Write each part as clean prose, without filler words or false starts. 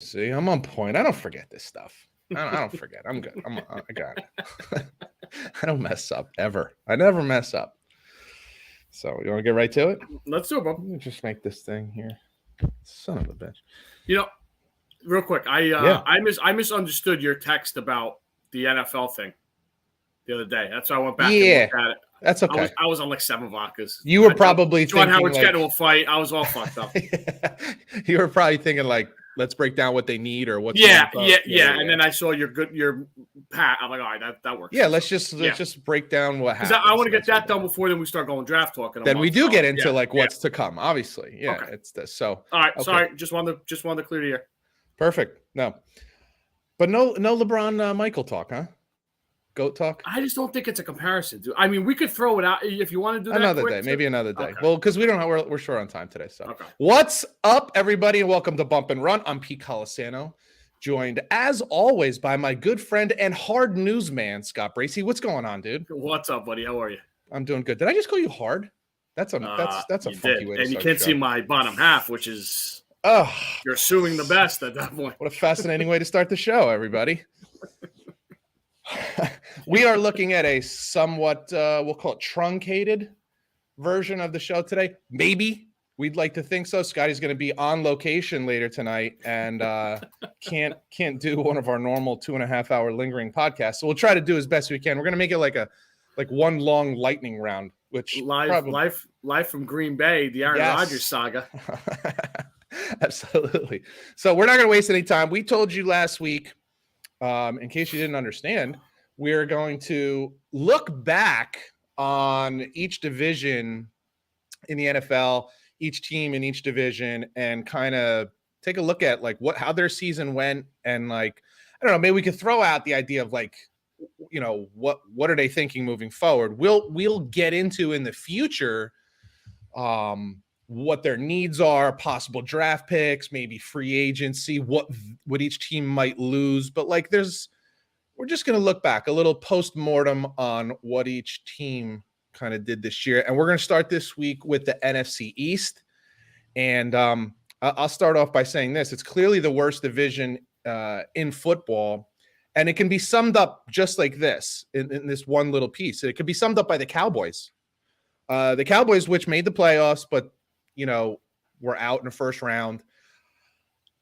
See, I'm on point. I don't forget this stuff. I don't forget. I'm good. I got it. I don't mess up ever. I never mess up. So you want to get right to it? Let's do it, bro. Let me just make this thing here. Son of a bitch. Real quick, I misunderstood your text about the NFL thing the other day. That's why I went back and looked at it. That's okay. I was on like 7 vodkas. You were probably John thinking Howard's getting into a fight. I was all fucked up. You were probably thinking like, let's break down what they need or what's yeah. And then I saw your Pat. I'm like, all right, that works. Yeah, let's just break down what happened. Because I want to get that done before then we start going draft talking. Then we do get into what's to come. Obviously, yeah. Okay. It's this. So all right, okay. Sorry, just wanted to clear the air. Perfect. No, but no LeBron Michael talk, huh? Goat talk. I just don't think it's a comparison, dude. I mean, we could throw it out if you want to do that another day, maybe another day. Okay. Well, because we're short on time today. So, okay. What's up, everybody, and welcome to Bump and Run. I'm Pete Colasano, joined as always by my good friend and hard newsman Scott Bracey. What's going on, dude? What's up, buddy? How are you? I'm doing good. Did I just call you hard? That's a funky way. And you can't see my bottom half, which is you're assuming the best at that point. What a fascinating way to start the show, everybody. We are looking at a somewhat, we'll call it truncated version of the show today. Maybe we'd like to think so. Scotty's going to be on location later tonight and can't do one of our normal 2.5 hour lingering podcasts. So we'll try to do as best we can. We're going to make it like one long lightning round, which live from Green Bay, the Aaron Rodgers saga. Absolutely. So we're not going to waste any time. We told you last week, in case you didn't understand, we're going to look back on each division in the NFL, each team in each division, and kind of take a look at how their season went. And I don't know, maybe we could throw out the idea of what are they thinking moving forward? We'll get into in the future, what their needs are, possible draft picks, maybe free agency, what each team might lose. But we're just going to look back, a little post-mortem on what each team kind of did this year. And we're going to start this week with the NFC East. And I'll start off by saying this. It's clearly the worst division in football. And it can be summed up just like this in this one little piece. It could be summed up by the Cowboys. The Cowboys, which made the playoffs, but were out in the first round.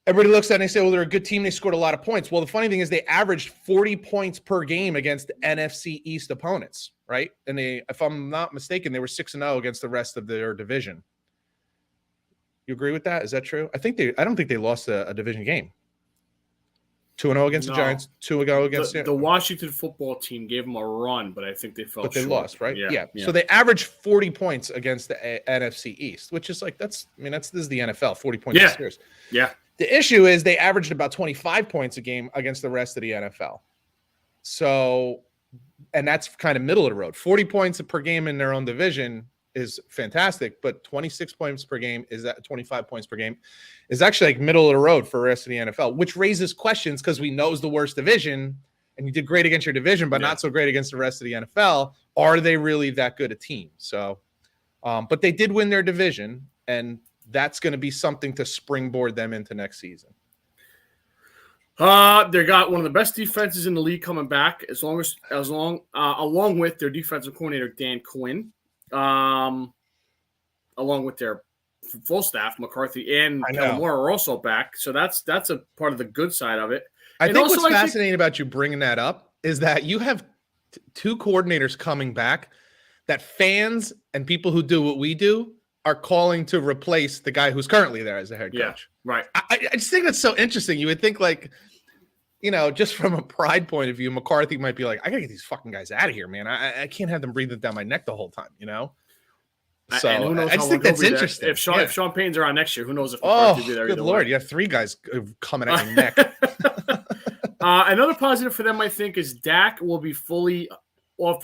Everybody looks at it and they say, well, they're a good team. They scored a lot of points. Well, the funny thing is they averaged 40 points per game against NFC East opponents, right? And if I'm not mistaken, they were 6-0 against the rest of their division. You agree with that? Is that true? I don't think they lost a division game. 2-0 against the Giants, 2-0 against the Washington football team gave them a run, but I think they fell short. But they lost, right? Yeah. So they averaged 40 points against the NFC East, which is this is the NFL, 40 points a series. Yeah. The issue is they averaged about 25 points a game against the rest of the NFL. So, and that's kind of middle of the road. 40 points per game in their own division is fantastic, but 26 points per game 25 points per game is actually middle of the road for the rest of the NFL, which raises questions because we know it's the worst division and you did great against your division, but not so great against the rest of the NFL. Are they really that good a team? So, but they did win their division, and that's going to be something to springboard them into next season. They got one of the best defenses in the league coming back, along with their defensive coordinator Dan Quinn, along with their full staff, McCarthy and Kellen Moore are also back. So that's a part of the good side of it. I think what's fascinating about you bringing that up is that you have two coordinators coming back that fans and people who do what we do are calling to replace the guy who's currently there as a head coach. Yeah, right. I just think that's so interesting. You would think just from a pride point of view, McCarthy might be like, I got to get these fucking guys out of here, man. I can't have them breathing down my neck the whole time, So I just think that's interesting. If Sean Payton's around next year, who knows if McCarthy will be there. Good Lord. Way. You have 3 guys coming at your neck. Another positive for them, I think, is Dak will be fully off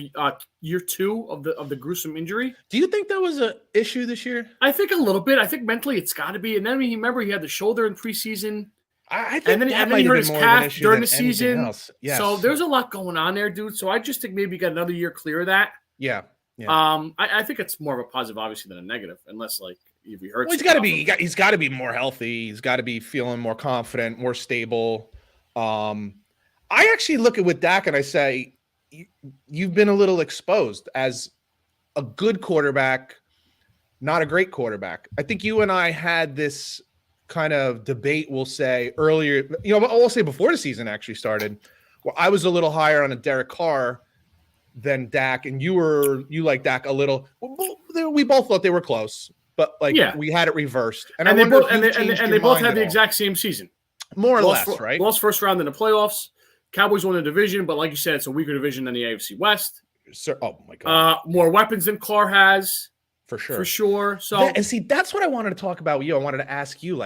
year 2 of the gruesome injury. Do you think that was an issue this year? I think a little bit. I think mentally it's got to be. And then remember he had the shoulder in preseason. I think and then he hurt his calf during the season. Yes. So there's a lot going on there, dude. So I just think maybe you got another year clear of that. Yeah. I think it's more of a positive, obviously, than a negative, unless if he hurts. Well, he's got to be more healthy. He's got to be feeling more confident, more stable. I actually look at with Dak and I say, you've been a little exposed as a good quarterback, not a great quarterback. I think you and I had this kind of debate, we'll say earlier, we'll say before the season actually started, where I was a little higher on a Derek Carr than Dak, and you like Dak a little. We both thought they were close, but we had it reversed. And they both had the exact same season, more or less, right? Lost first round in the playoffs. Cowboys won the division, but like you said, it's a weaker division than the AFC West. Oh my God! More weapons than Carr has, for sure. So and see, that's what I wanted to talk about with you. I wanted to ask you,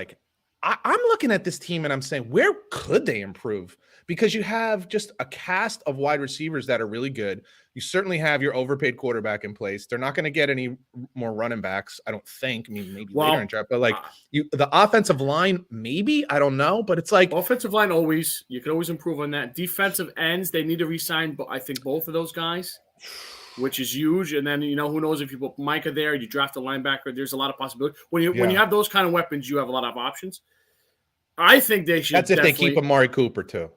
I'm looking at this team and I'm saying, where could they improve? Because you have just a cast of wide receivers that are really good. You certainly have your overpaid quarterback in place. They're not going to get any more running backs, I don't think. I mean, maybe later in draft, but the offensive line, maybe, I don't know. But it's like offensive line, you can always improve on that. Defensive ends, they need to re-sign, but I think both of those guys, which is huge. And then who knows if you put Micah there, you draft a linebacker. There's a lot of possibility. When you have those kind of weapons, you have a lot of options. I think they should. That's if they keep Amari Cooper too.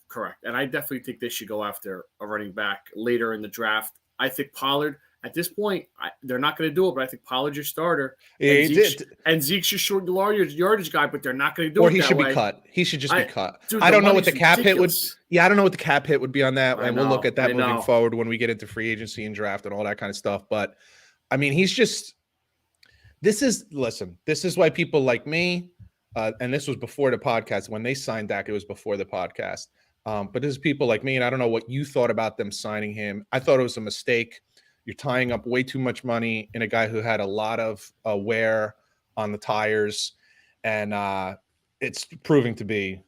Correct, and I definitely think they should go after a running back later in the draft. I think Pollard at this point, they're not going to do it, but I think Pollard's your starter. And Zeke's your short yardage guy, but they're not going to do it. Or he should be cut. He should just be cut. Dude, I don't know what the cap hit would. Yeah, I don't know what the cap hit would be on that, and we'll look at that moving forward when we get into free agency and draft and all that kind of stuff. But I mean, he's just. This is why people like me. And this was before the podcast. When they signed Dak, it was before the podcast. But there's people like me, and I don't know what you thought about them signing him. I thought it was a mistake. You're tying up way too much money in a guy who had a lot of wear on the tires, and it's proving to be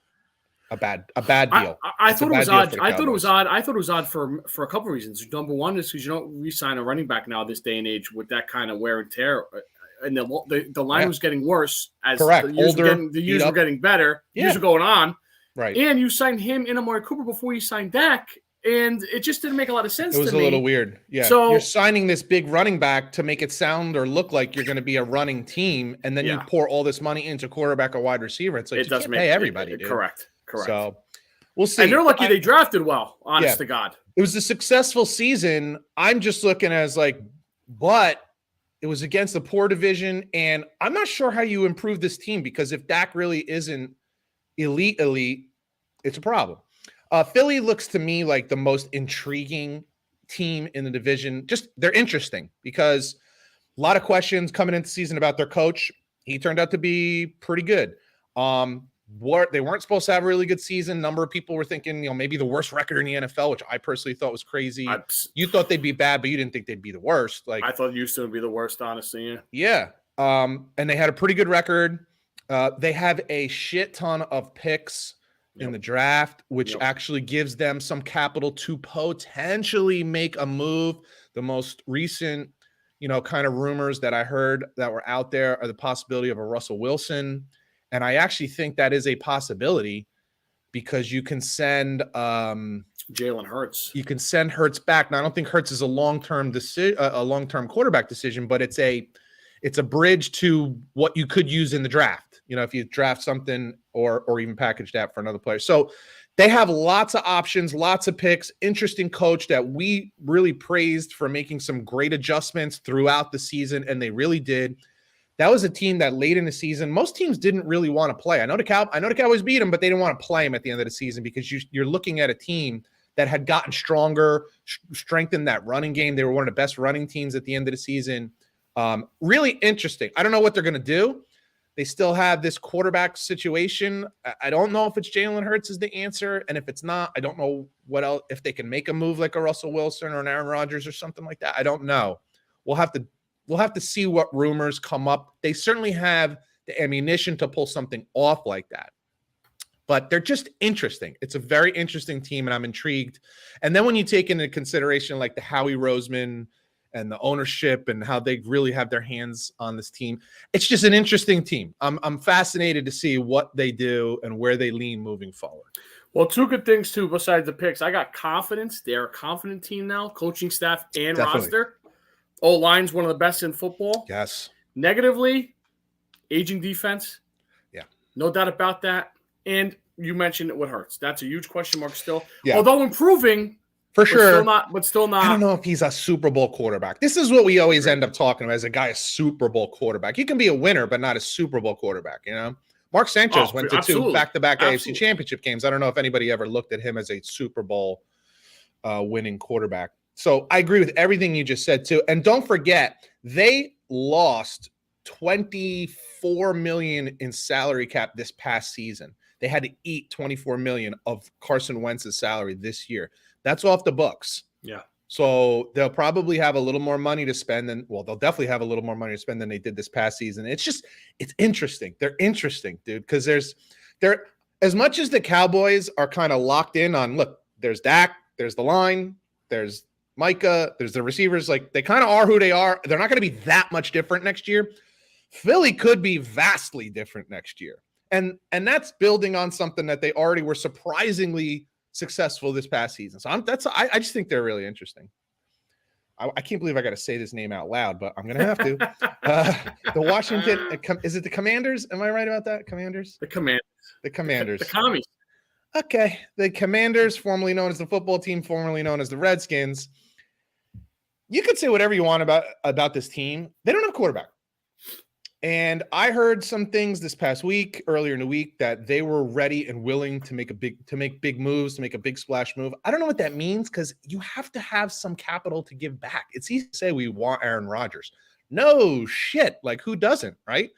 a bad deal. I thought it was odd. I thought it was odd for a couple of reasons. Number one is because you don't re-sign a running back now this day and age with that kind of wear and tear. And the line was getting worse as the years were getting better. Years were going on. Right. And you signed him in Amari Cooper before you signed Dak, and it just didn't make a lot of sense to me. It was a little weird. Yeah. So you're signing this big running back to make it sound or look like you're going to be a running team, and then you pour all this money into quarterback or wide receiver. It's like you can't pay everybody, dude. Correct. So we'll see. And they're lucky they drafted well, honest to God. It was a successful season. I'm just looking as but it was against the poor division, and I'm not sure how you improve this team, because if Dak really isn't elite, it's a problem. Philly looks to me like the most intriguing team in the division. Just they're interesting because a lot of questions coming into the season about their coach. He turned out to be pretty good. They weren't supposed to have a really good season. A number of people were thinking, maybe the worst record in the NFL, which I personally thought was crazy. You thought they'd be bad, but you didn't think they'd be the worst. I thought Houston would be the worst, honestly. Yeah. And they had a pretty good record. They have a shit ton of picks in the draft, which actually gives them some capital to potentially make a move. The most recent, kind of rumors that I heard that were out there are the possibility of a Russell Wilson. And I actually think that is a possibility because you can send Jalen Hurts. You can send Hurts back. Now, I don't think Hurts is a long-term quarterback decision, but it's a bridge to what you could use in the draft. If you draft something or even package that for another player. So they have lots of options, lots of picks, interesting coach that we really praised for making some great adjustments throughout the season, and they really did. That was a team that late in the season, most teams didn't really want to play. I know the Cowboys beat them, but they didn't want to play them at the end of the season because you're looking at a team that had gotten stronger, strengthened that running game. They were one of the best running teams at the end of the season. Really interesting. I don't know what they're going to do. They still have this quarterback situation. I don't know if it's Jalen Hurts is the answer. And if it's not, I don't know what else, if they can make a move like a Russell Wilson or an Aaron Rodgers or something like that. I don't know. We'll have to see what rumors come up. They certainly have the ammunition to pull something off like that. But they're just interesting. It's a very interesting team, and I'm intrigued. And then when you take into consideration like the Howie Roseman and the ownership and how they really have their hands on this team, it's just an interesting team. I'm fascinated to see what they do and where they lean moving forward. Well, two good things, too, besides the picks. I got confidence. They're a confident team now, coaching staff and roster. O-line's one of the best in football. Yes. Negatively, aging defense. Yeah. No doubt about that. And you mentioned what hurts. That's a huge question mark still. Yeah. Although improving, for sure. But still not. I don't know if he's a Super Bowl quarterback. This is what we always end up talking about as a guy, a Super Bowl quarterback. He can be a winner, but not a Super Bowl quarterback, you know? Mark Sanchez went to 2 back-to-back AFC championship games. I don't know if anybody ever looked at him as a Super Bowl winning quarterback. So I agree with everything you just said, too. And don't forget, they lost $24 million in salary cap this past season. They had to eat $24 million of Carson Wentz's salary this year. That's off the books. Yeah. So they'll probably have a little more money to spend they'll definitely have a little more money to spend than they did this past season. It's interesting. They're interesting, dude, because they're as much as the Cowboys are kind of locked in on, look, there's Dak, there's the line, there's Micah, there's the receivers. Like, they kind of are who they are. They're not going to be that much different next year. Philly could be vastly different next year. And that's building on something that they already were surprisingly successful this past season. So I just think they're really interesting. I can't believe I got to say this name out loud, but I'm going to have to. The Washington, is it the Commanders? Am I right about that? Commanders? The Commanders. The Commanders. The Commies. Okay. The Commanders, formerly known as the football team, formerly known as the Redskins. You could say whatever you want about this team. They don't have a quarterback. And I heard some things this past week, earlier in the week, that they were ready and willing to make big moves, to make a big splash move. I don't know what that means, because you have to have some capital to give back. It's easy to say we want Aaron Rodgers. No shit. Like, who doesn't, right?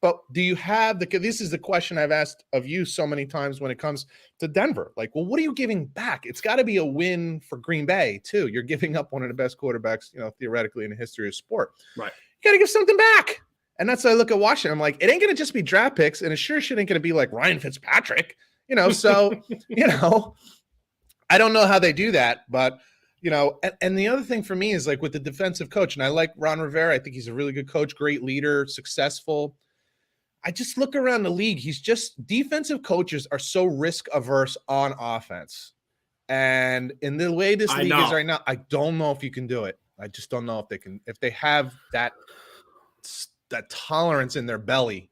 But do you have this is the question I've asked of you so many times when it comes to Denver. Like, well, what are you giving back? It's got to be a win for Green Bay, too. You're giving up one of the best quarterbacks, theoretically in the history of sport. Right. You got to give something back. And that's why I look at Washington. I'm like, it ain't going to just be draft picks, and it sure shit ain't going to be like Ryan Fitzpatrick, so, I don't know how they do that, but, and the other thing for me is, like, with the defensive coach, and I like Ron Rivera. I think he's a really good coach, great leader, successful. I just look around the league. Defensive coaches are so risk averse on offense. And in the way this league is right now, I don't know if you can do it. I just don't know if they have that tolerance in their belly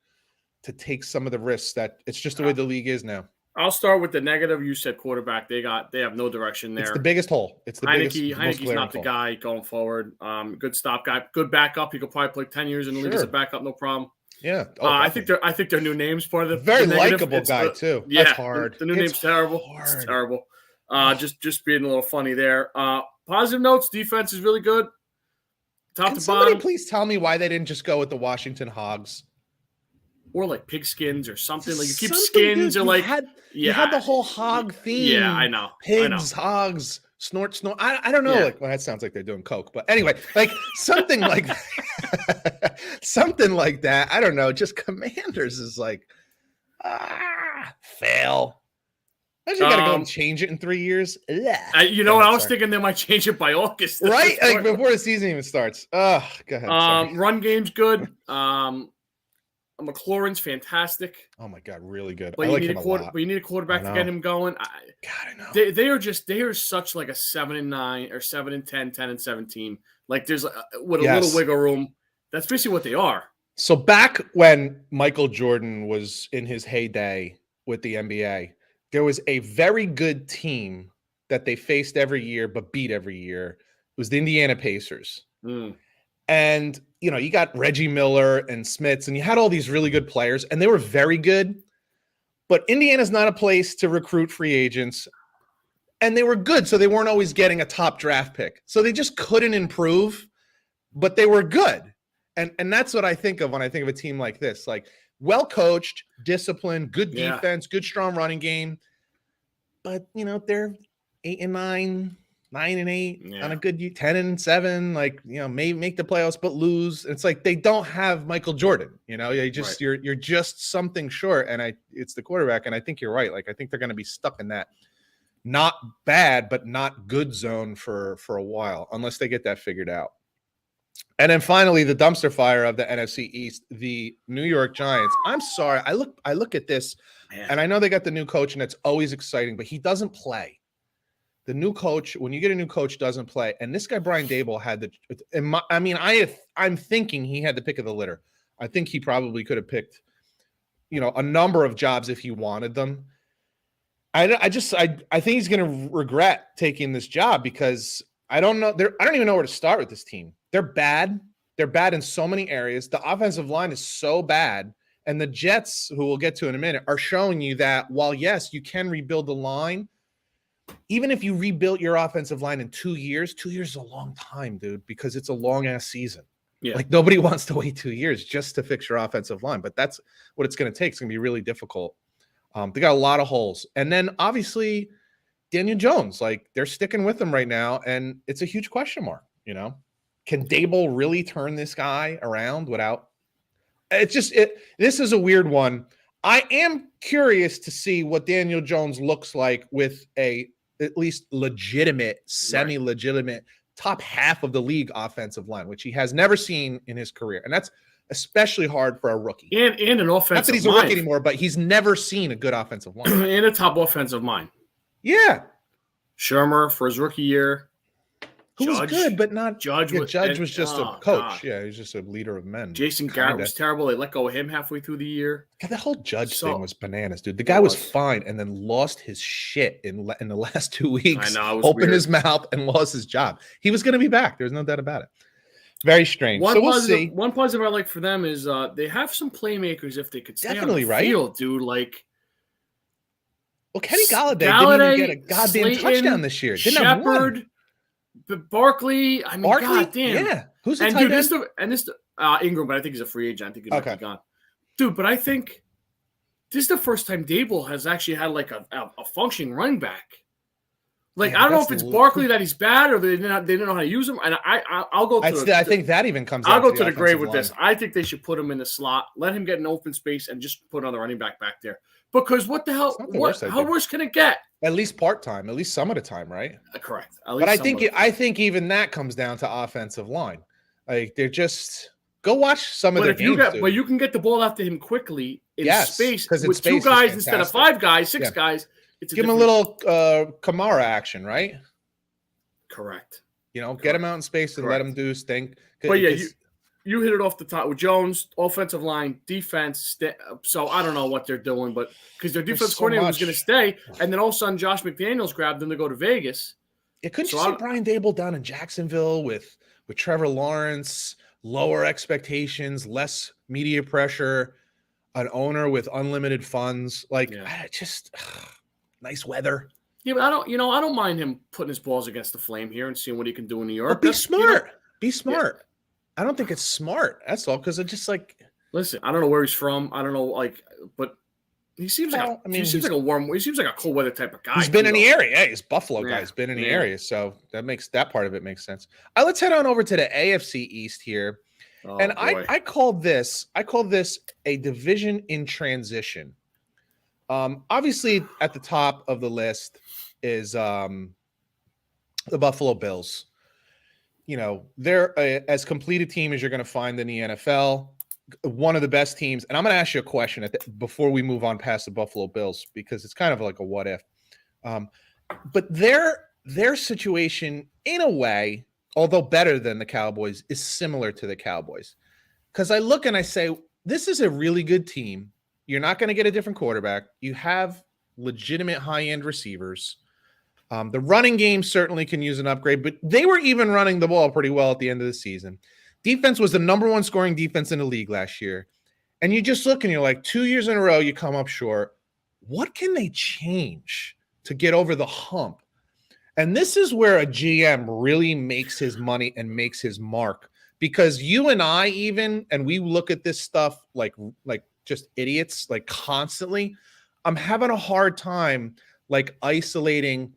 to take some of the risks. That it's just the way the league is now. I'll start with the negative. You said quarterback. They have no direction there. It's the biggest hole. It's the Heineke's not the guy going forward. Good stop guy, good backup. He could probably play 10 years in the league as a backup, no problem. Yeah. I think their new name's part of the very likable guy too. Yeah, that's hard. The new name's terrible. It's terrible. Just being a little funny there. Positive notes. Defense is really good. Top to somebody bottom. Please tell me why they didn't just go with the Washington Hogs, or like pigskins or something. Like, you keep skins, or like you had the whole hog theme. Yeah, I know. Pigs, hogs, snort. I don't know. Yeah. Like, well, that sounds like they're doing coke, but anyway, like something like something like that. I don't know. Just Commanders is like fail. You got to go and change it in 3 years. I was thinking they might change it by August. Right? Like before the season even starts. Oh, go ahead. Run game's good. McLaurin's fantastic. Oh, my God. Really good. But I like him a lot. But you need a quarterback to get him going. I know. They are such like a 7-9 or 7-10, 10-17. Like, there's with a little wiggle room. That's basically what they are. So back when Michael Jordan was in his heyday with the NBA, there was a very good team that they faced every year but beat every year. It was the Indiana Pacers. And, you got Reggie Miller and Smits, and you had all these really good players, and they were very good. But Indiana's not a place to recruit free agents. And they were good, so they weren't always getting a top draft pick. So they just couldn't improve, but they were good. And that's what I think of when I think of a team like this. Like, well-coached, disciplined, good defense, good strong running game. But, they're 8-9, 9-8 on a good year, 10-7, like, may make the playoffs but lose. It's like they don't have Michael Jordan, you're just something short, and it's the quarterback, and I think you're right. Like, I think they're going to be stuck in that not bad but not good zone for a while unless they get that figured out. And then finally, the dumpster fire of the NFC East, the New York Giants. I'm sorry. I look at this, and I know they got the new coach, and it's always exciting, but he doesn't play. the new coach, when you get a new coach, doesn't play. And this guy, Brian Daboll, had I'm thinking he had the pick of the litter. I think he probably could have picked, a number of jobs if he wanted them. I think he's going to regret taking this job because I don't know. I don't even know where to start with this team. They're bad. They're bad in so many areas. The offensive line is so bad. And the Jets, who we'll get to in a minute, are showing you that while, yes, you can rebuild the line, even if you rebuilt your offensive line in 2 years, 2 years is a long time, dude, because it's a long-ass season. Yeah. Like, nobody wants to wait 2 years just to fix your offensive line, but that's what it's going to take. It's going to be really difficult. They got a lot of holes. And then, obviously, Daniel Jones, like, they're sticking with him right now, and it's a huge question mark, Can Daboll really turn this guy around without – this is a weird one. I am curious to see what Daniel Jones looks like with a at least legitimate, semi-legitimate top half of the league offensive line, which he has never seen in his career. And that's especially hard for a rookie. And an offensive line. Not that he's a rookie anymore, but he's never seen a good offensive line. And a top offensive line. Yeah. Shermer for his rookie year. Who was good, but not Judge. Judge was just a coach. God. Yeah, he was just a leader of men. Jason Garrett was terrible. They let go of him halfway through the year. God, that whole Judge thing was bananas, dude. The guy was fine and then lost his shit in the last 2 weeks. I know. Opened his mouth and lost his job. He was going to be back. There's no doubt about it. Very strange. We'll see. One positive I like for them is they have some playmakers if they could stay on the field, dude. Like, well, Kenny Galladay didn't even get a goddamn touchdown this year. Shepard. But Barkley, goddamn. Yeah. Who's the tight end? This Ingram, but I think he's a free agent. I think he might be gone. Dude, but I think this is the first time Daboll has actually had like a functioning running back. Like, I don't know if it's Barkley that he's bad or they didn't know how to use him. And I'll go to I think that even comes I'll go to the grave with this. I think they should put him in the slot, let him get an open space, and just put another running back there. Because what the hell? How worse can it get? At least part-time, at least some of the time, right? Correct. But I think even that comes down to offensive line. Like, they're just go watch some of their games. But you can get the ball after him quickly in space with two guys instead of 5 guys, 6 guys. Give him a little Kamara action, right? Correct. Get him out in space and let him do his thing. But yeah, you hit it off the top with Jones, offensive line, defense. So I don't know what they're doing, but because their defense coordinator was going to stay, and then all of a sudden Josh McDaniels grabbed them to go to Vegas. Couldn't you see Brian Daboll down in Jacksonville with Trevor Lawrence, lower expectations, less media pressure, an owner with unlimited funds? Nice weather. Yeah, but I don't mind him putting his balls against the flame here and seeing what he can do in New York. But be smart. Be smart. Yeah. I don't think it's smart. That's all. Because it's just like, listen, I don't know where he's from. I don't know, but he seems like he seems like a cold weather type of guy. He's been in the area. Yeah, he's Buffalo guy. He's been in the area, so that part of it makes sense. Let's head on over to the AFC East here, and I call this a division in transition. Obviously, at the top of the list is the Buffalo Bills. They're as complete a team as you're going to find in the NFL. One of the best teams. And I'm going to ask you a question before we move on past the Buffalo Bills, because it's kind of like a what if. But their situation, in a way, although better than the Cowboys, is similar to the Cowboys. Because I look and I say, this is a really good team. You're not going to get a different quarterback. You have legitimate high-end receivers. The running game certainly can use an upgrade, but they were even running the ball pretty well at the end of the season. Defense was the number 1 scoring defense in the league last year. And you just look and you're like, 2 years in a row, you come up short. What can they change to get over the hump? And this is where a GM really makes his money and makes his mark, because you and I and we look at this stuff like just idiots, like constantly. I'm having a hard time isolating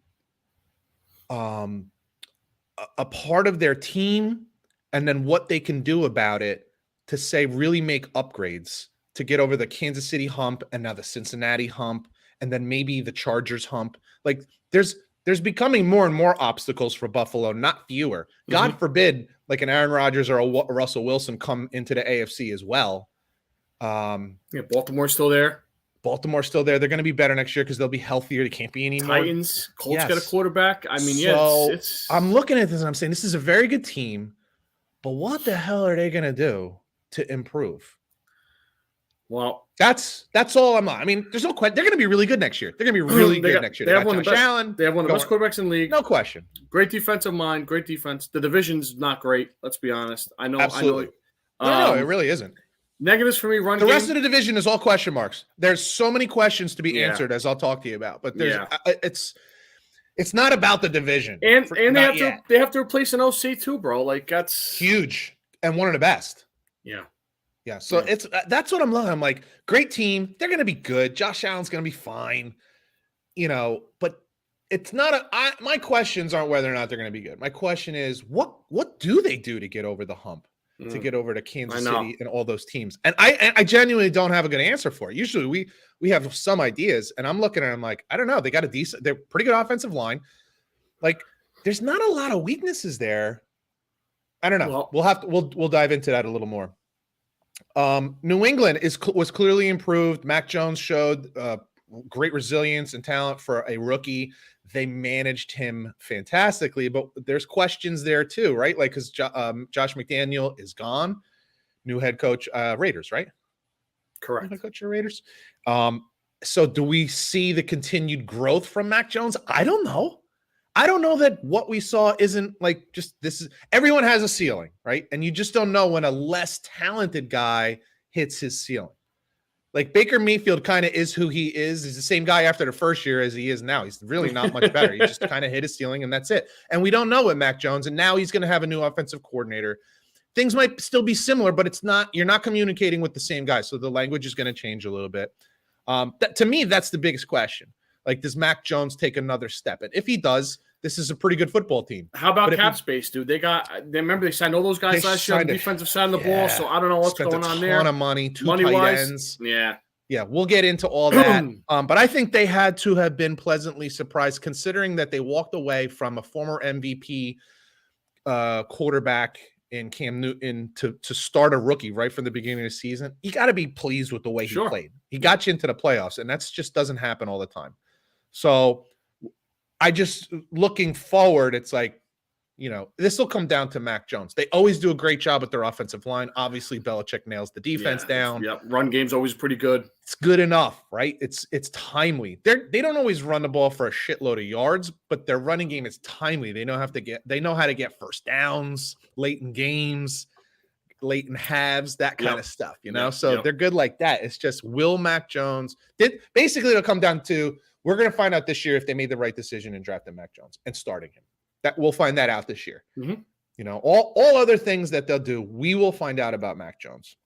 a part of their team and then what they can do about it to say really make upgrades to get over the Kansas City hump and now the Cincinnati hump and then maybe the Chargers hump. Like there's becoming more and more obstacles for Buffalo, not fewer. God forbid like an Aaron Rodgers or a Russell Wilson come into the AFC as well. Baltimore's still there. Baltimore's still there. They're going to be better next year because they'll be healthier. They can't be any more. Titans, Colts got a quarterback. I mean, it's I'm looking at this and I'm saying this is a very good team, but what the hell are they going to do to improve? Well, that's all I'm on. I mean, there's no question. They're going to be really good next year. They're going to be really good next year. They have one of the best. They have one of the best quarterbacks in the league. No question. Great defensive mind. Great defense. The division's not great. Let's be honest. I know. Absolutely. No, it really isn't. Negatives for me. Run the game. Rest of the division is all question marks. There's so many questions to be answered, as I'll talk to you about. But there's it's not about the division. And they have to replace an OC too, bro. Like that's huge and one of the best. Yeah. Yeah. So that's what I'm looking. I'm like, great team. They're gonna be good. Josh Allen's gonna be fine. But it's not my questions aren't whether or not they're gonna be good. My question is what do they do to get over the hump? To get over to Kansas City and all those teams. And I genuinely don't have a good answer for it. Usually we have some ideas, and I'm looking at them like, I don't know. They're pretty good offensive line. Like, there's not a lot of weaknesses there. I don't know. Well, we'll dive into that a little more. New England was clearly improved. Mac Jones showed great resilience and talent for a rookie. They managed him fantastically, but there's questions there too, right? Like, because Josh McDaniel is gone, new head coach, Raiders, right? Correct. New head coach of Raiders. So do we see the continued growth from Mac Jones? I don't know. I don't know that what we saw isn't like everyone has a ceiling, right? And you just don't know when a less talented guy hits his ceiling. Like Baker Mayfield kind of is who he is. He's the same guy after the first year as he is now. He's really not much better. He just kind of hit his ceiling and that's it. And we don't know with Mac Jones. And now he's going to have a new offensive coordinator. Things might still be similar, but you're not communicating with the same guy. So the language is going to change a little bit. To me, that's the biggest question. Like, does Mac Jones take another step? And if he does, this is a pretty good football team. How about cap space, dude? They remember they signed all those guys last year on the defensive side of the ball, so I don't know what's going on there. A ton of money, two tight ends. Yeah, we'll get into all that. But I think they had to have been pleasantly surprised, considering that they walked away from a former MVP quarterback in Cam Newton to start a rookie right from the beginning of the season. You got to be pleased with the way he played. He got you into the playoffs, and that's just doesn't happen all the time. So I just looking forward, it's like, this will come down to Mac Jones. They always do a great job with their offensive line. Obviously, Belichick nails the defense down. Yeah, run game's always pretty good. It's good enough, right? It's timely. They don't always run the ball for a shitload of yards, but their running game is timely. They know how to get first downs late in games, late in halves, that kind of stuff, So they're good like that. It's just, will Mac Jones basically it'll come down to, we're going to find out this year if they made the right decision in drafting Mac Jones and starting him. That we'll find that out this year. Mm-hmm. All other things that they'll do, we will find out about Mac Jones.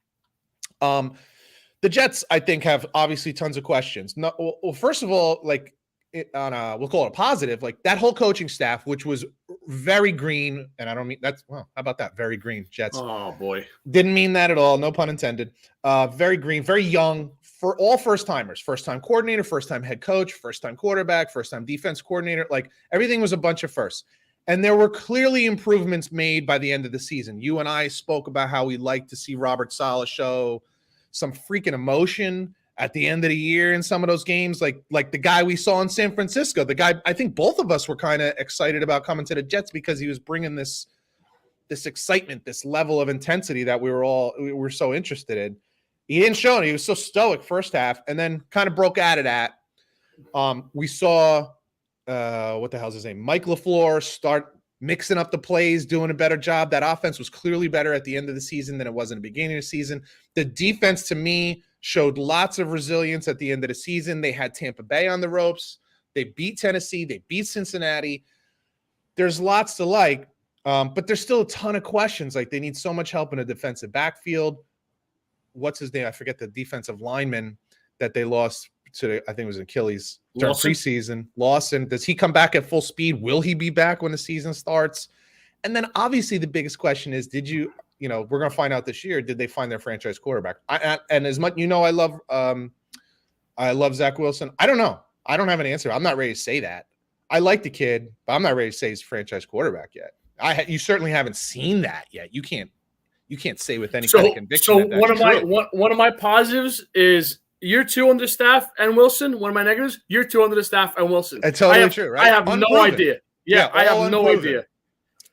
The Jets, I think, have obviously tons of questions. Well, first of all, like we'll call it a positive, like that whole coaching staff, which was very green, and I don't mean how about that? Very green Jets. Oh boy, didn't mean that at all. No pun intended. Very green, very young. For all first-timers, first-time coordinator, first-time head coach, first-time quarterback, first-time defense coordinator, like everything was a bunch of firsts. And there were clearly improvements made by the end of the season. You and I spoke about how we'd like to see Robert Saleh show some freaking emotion at the end of the year in some of those games, like the guy we saw in San Francisco. The guy, I think both of us were kind of excited about coming to the Jets because he was bringing this excitement, this level of intensity that we were so interested in. He didn't show it. He was so stoic first half and then kind of broke out of that. We saw, what the hell's his name? Mike LaFleur start mixing up the plays, doing a better job. That offense was clearly better at the end of the season than it was in the beginning of the season. The defense, to me, showed lots of resilience at the end of the season. They had Tampa Bay on the ropes. They beat Tennessee. They beat Cincinnati. There's lots to like, but there's still a ton of questions. Like, they need so much help in a defensive backfield. What's his name? I forget the defensive lineman that they lost to, I think it was Achilles during preseason. Lawson. Does he come back at full speed? Will he be back when the season starts? And then obviously the biggest question is, we're going to find out this year, did they find their franchise quarterback? And as much, I love Zach Wilson. I don't know. I don't have an answer. I'm not ready to say that. I like the kid, but I'm not ready to say he's franchise quarterback yet. You certainly haven't seen that yet. You can't say with any kind of conviction. So one of my positives is, year 2 under staff and Wilson. One of my negatives. Year 2 under the staff and Wilson. It's totally true, right? I have no idea. Yeah, I have no idea.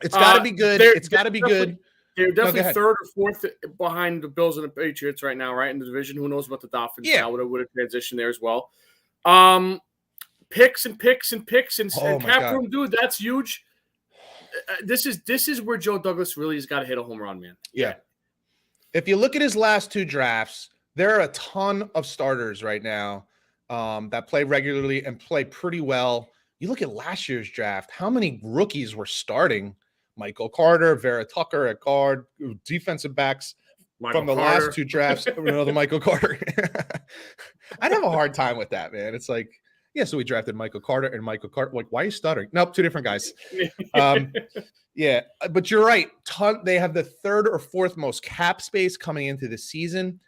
It's got to be good. It's got to be good. They're definitely third or fourth behind the Bills and the Patriots right now, right in the division. Who knows about the Dolphins? Yeah, would have transitioned there as well. Picks and cap room, dude. That's huge. This is where Joe Douglas really has got to hit a home run, man. Yeah. If you look at his last 2 drafts, there are a ton of starters right now that play regularly and play pretty well. You look at last year's draft, how many rookies were starting? Michael Carter, Vera Tucker at guard, defensive backs from the last 2 drafts. Another Michael Carter. I'd have a hard time with that, man. It's like, yeah, so we drafted Michael Carter and Michael Carter. Like, why are you stuttering? Nope, 2 different guys. Yeah, but you're right. They have the 3rd or 4th most cap space coming into the season.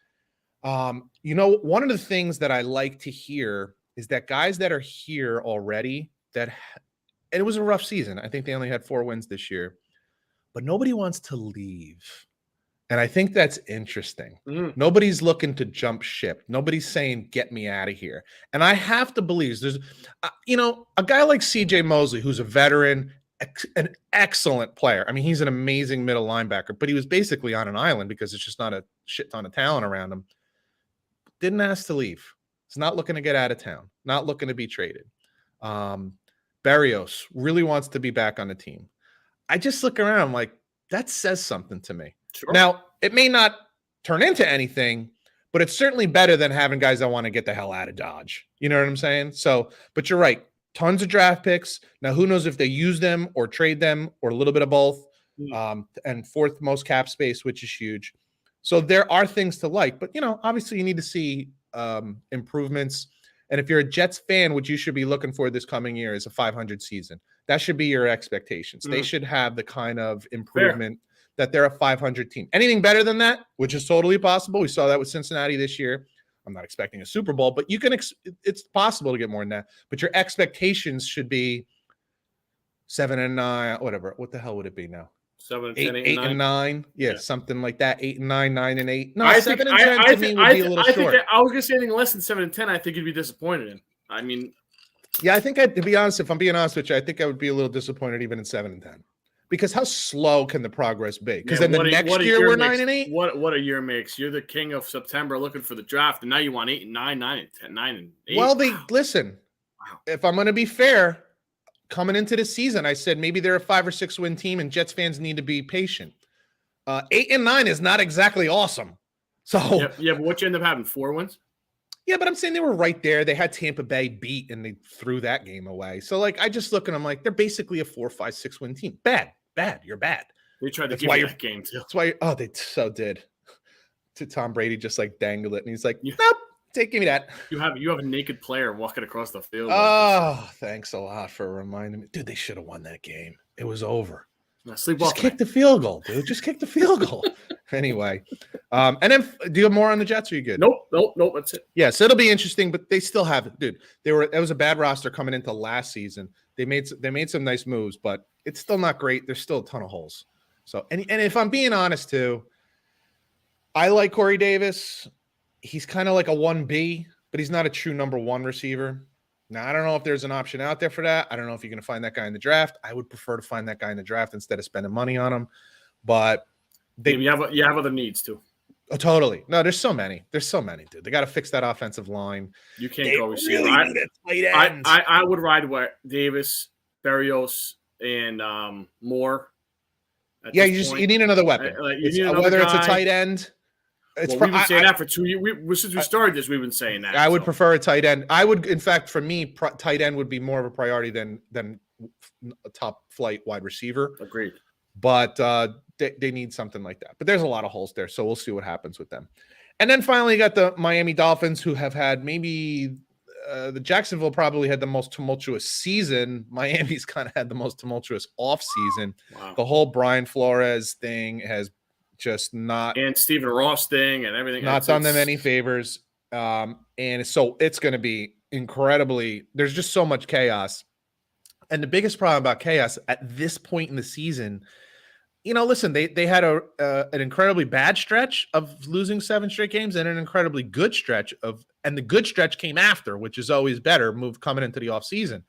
One of the things that I like to hear is that guys that are here already and it was a rough season. I think they only had 4 wins this year, but nobody wants to leave. And I think that's interesting. Nobody's looking to jump ship. Nobody's saying, get me out of here. And I have to believe there's, a guy like CJ Mosley, who's a veteran, an excellent player. I mean, he's an amazing middle linebacker, but he was basically on an island because it's just not a shit ton of talent around him. Didn't ask to leave. He's not looking to get out of town, not looking to be traded. Berrios really wants to be back on the team. I just look around, I'm like, that says something to me. Sure. Now, it may not turn into anything, but it's certainly better than having guys that want to get the hell out of Dodge. You know what I'm saying? So, but you're right. Tons of draft picks. Now, who knows if they use them or trade them or a little bit of both. And 4th most cap space, which is huge. So there are things to like, but, obviously you need to see improvements. And if you're a Jets fan, what you should be looking for this coming year is a 500 season. That should be your expectations. They should have the kind of improvement that they're a 500 team. Anything better than that, which is totally possible. We saw that with Cincinnati this year. I'm not expecting a Super Bowl, but it's possible to get more than that. But your expectations should be 7-9, whatever. What the hell would it be now? 7, 8 and 9. Yeah, something like that. 8 and 9, 9 and 8. No, 7 and 10 to me would be a little short. I was gonna say anything less than 7 and 10. I think you'd be disappointed in. I mean, yeah, I think to be honest, if I'm being honest with you, I think I would be a little disappointed even in 7 and 10. Because how slow can the progress be? Because then the next year we're 9 and 8. What a year makes. You're the king of September looking for the draft, and now you want 8 and 9, 9 and 10, 9 and 8. Well, listen. Wow. If I'm going to be fair, coming into the season, I said maybe they're a 5 or 6 win team, and Jets fans need to be patient. 8 and 9 is not exactly awesome. So yeah, but what you end up having 4 wins? Yeah, but I'm saying they were right there. They had Tampa Bay beat, and they threw that game away. So, I just look and I'm like, they're basically a 4, 5, 6 win team. Bad. You're bad. They tried to give you that game, too. That's why they so did. To Tom Brady, just dangle it. And he's like, nope, give me that. You have a naked player walking across the field. Oh, thanks a lot for reminding me. Dude, they should have won that game. It was over. Just kick the field goal, dude. Just kick the field goal. Anyway, and then do you have more on the Jets? Or are you good? Nope. That's it. Yeah, so it'll be interesting, but they still have it, dude. It was a bad roster coming into last season. They made some nice moves, but it's still not great. There's still a ton of holes. So, and if I'm being honest too, I like Corey Davis. He's kind of like a 1B, but he's not a true number 1 receiver. Now, I don't know if there's an option out there for that. I don't know if you're going to find that guy in the draft. I would prefer to find that guy in the draft instead of spending money on him. But you have other needs too. Oh, totally. No, there's so many. Dude. They got to fix that offensive line. You can't go receiver. I would ride with Davis, Berrios, and Moore. Yeah, you need another weapon. Whether it's a tight end. We've been saying that for 2 years. Since we started this, we've been saying that. I would prefer a tight end. I would, in fact, for me, tight end would be more of a priority than a top flight wide receiver. Agreed. But they need something like that. But there's a lot of holes there, so we'll see what happens with them. And then finally, you got the Miami Dolphins, who have had maybe the Jacksonville probably had the most tumultuous season. Miami's kind of had the most tumultuous off season. Wow. The whole Brian Flores thing has just not, and Stephen Ross thing and everything, not done them any favors. And so it's going to be incredibly, there's just so much chaos. And the biggest problem about chaos at this point in the season, listen, they had an incredibly bad stretch of losing 7 straight games and an incredibly good stretch and the good stretch came after, which is always better coming into the offseason.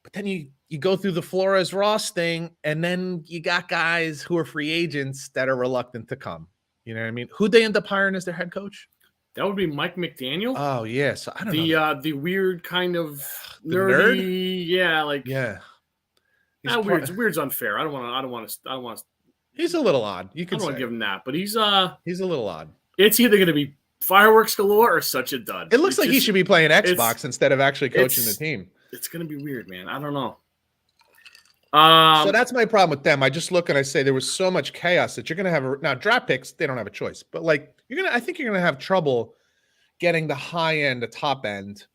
But then you go through the Flores Ross thing, and then you got guys who are free agents that are reluctant to come. You know what I mean? Who'd they end up hiring as their head coach? That would be Mike McDaniel. Oh, yeah. So I don't know. The weird kind of The nerdy, nerd? yeah, like Yeah. weird's unfair. I don't want to. He's a little odd. You I can don't want say to give him that, but he's a little odd. It's either going to be fireworks galore or such a dud. It looks like he should be playing Xbox instead of actually coaching the team. It's going to be weird, man. I don't know. So that's my problem with them. I just look and I say there was so much chaos that you're going to have now draft picks. They don't have a choice, but like I think you're going to have trouble getting the high end, the top end,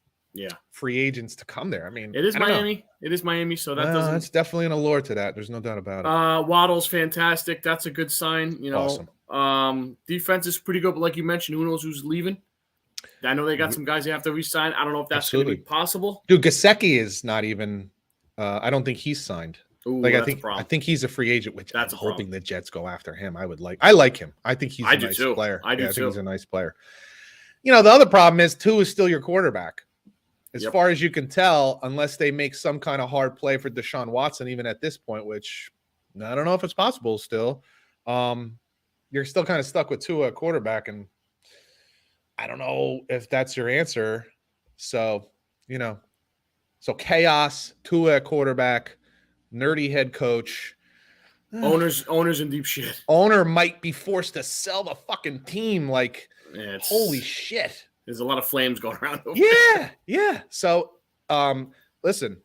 free agents to come there. I mean, it is Miami. It is Miami, so that's definitely an allure to that. There's no doubt about it. Waddle's fantastic. That's a good sign. Awesome. Defense is pretty good, but like you mentioned, who knows who's leaving? I know they got some guys they have to re-sign. I don't know if that's going to be possible. Dude, Gesicki is not even. I don't think he's signed. Ooh, I think he's a free agent, which that's I'm hoping the Jets go after him. I like him. I think he's a nice player. I think he's a nice player. The other problem is Tua is still your quarterback. As far as you can tell, unless they make some kind of hard play for Deshaun Watson, even at this point, which I don't know if it's possible still. You're still kind of stuck with Tua at quarterback, and I don't know if that's your answer. So, so chaos, Tua at quarterback, nerdy head coach. Owners in deep shit. Owner might be forced to sell the fucking team. Like, holy shit. There's a lot of flames going around. Yeah. So, listen,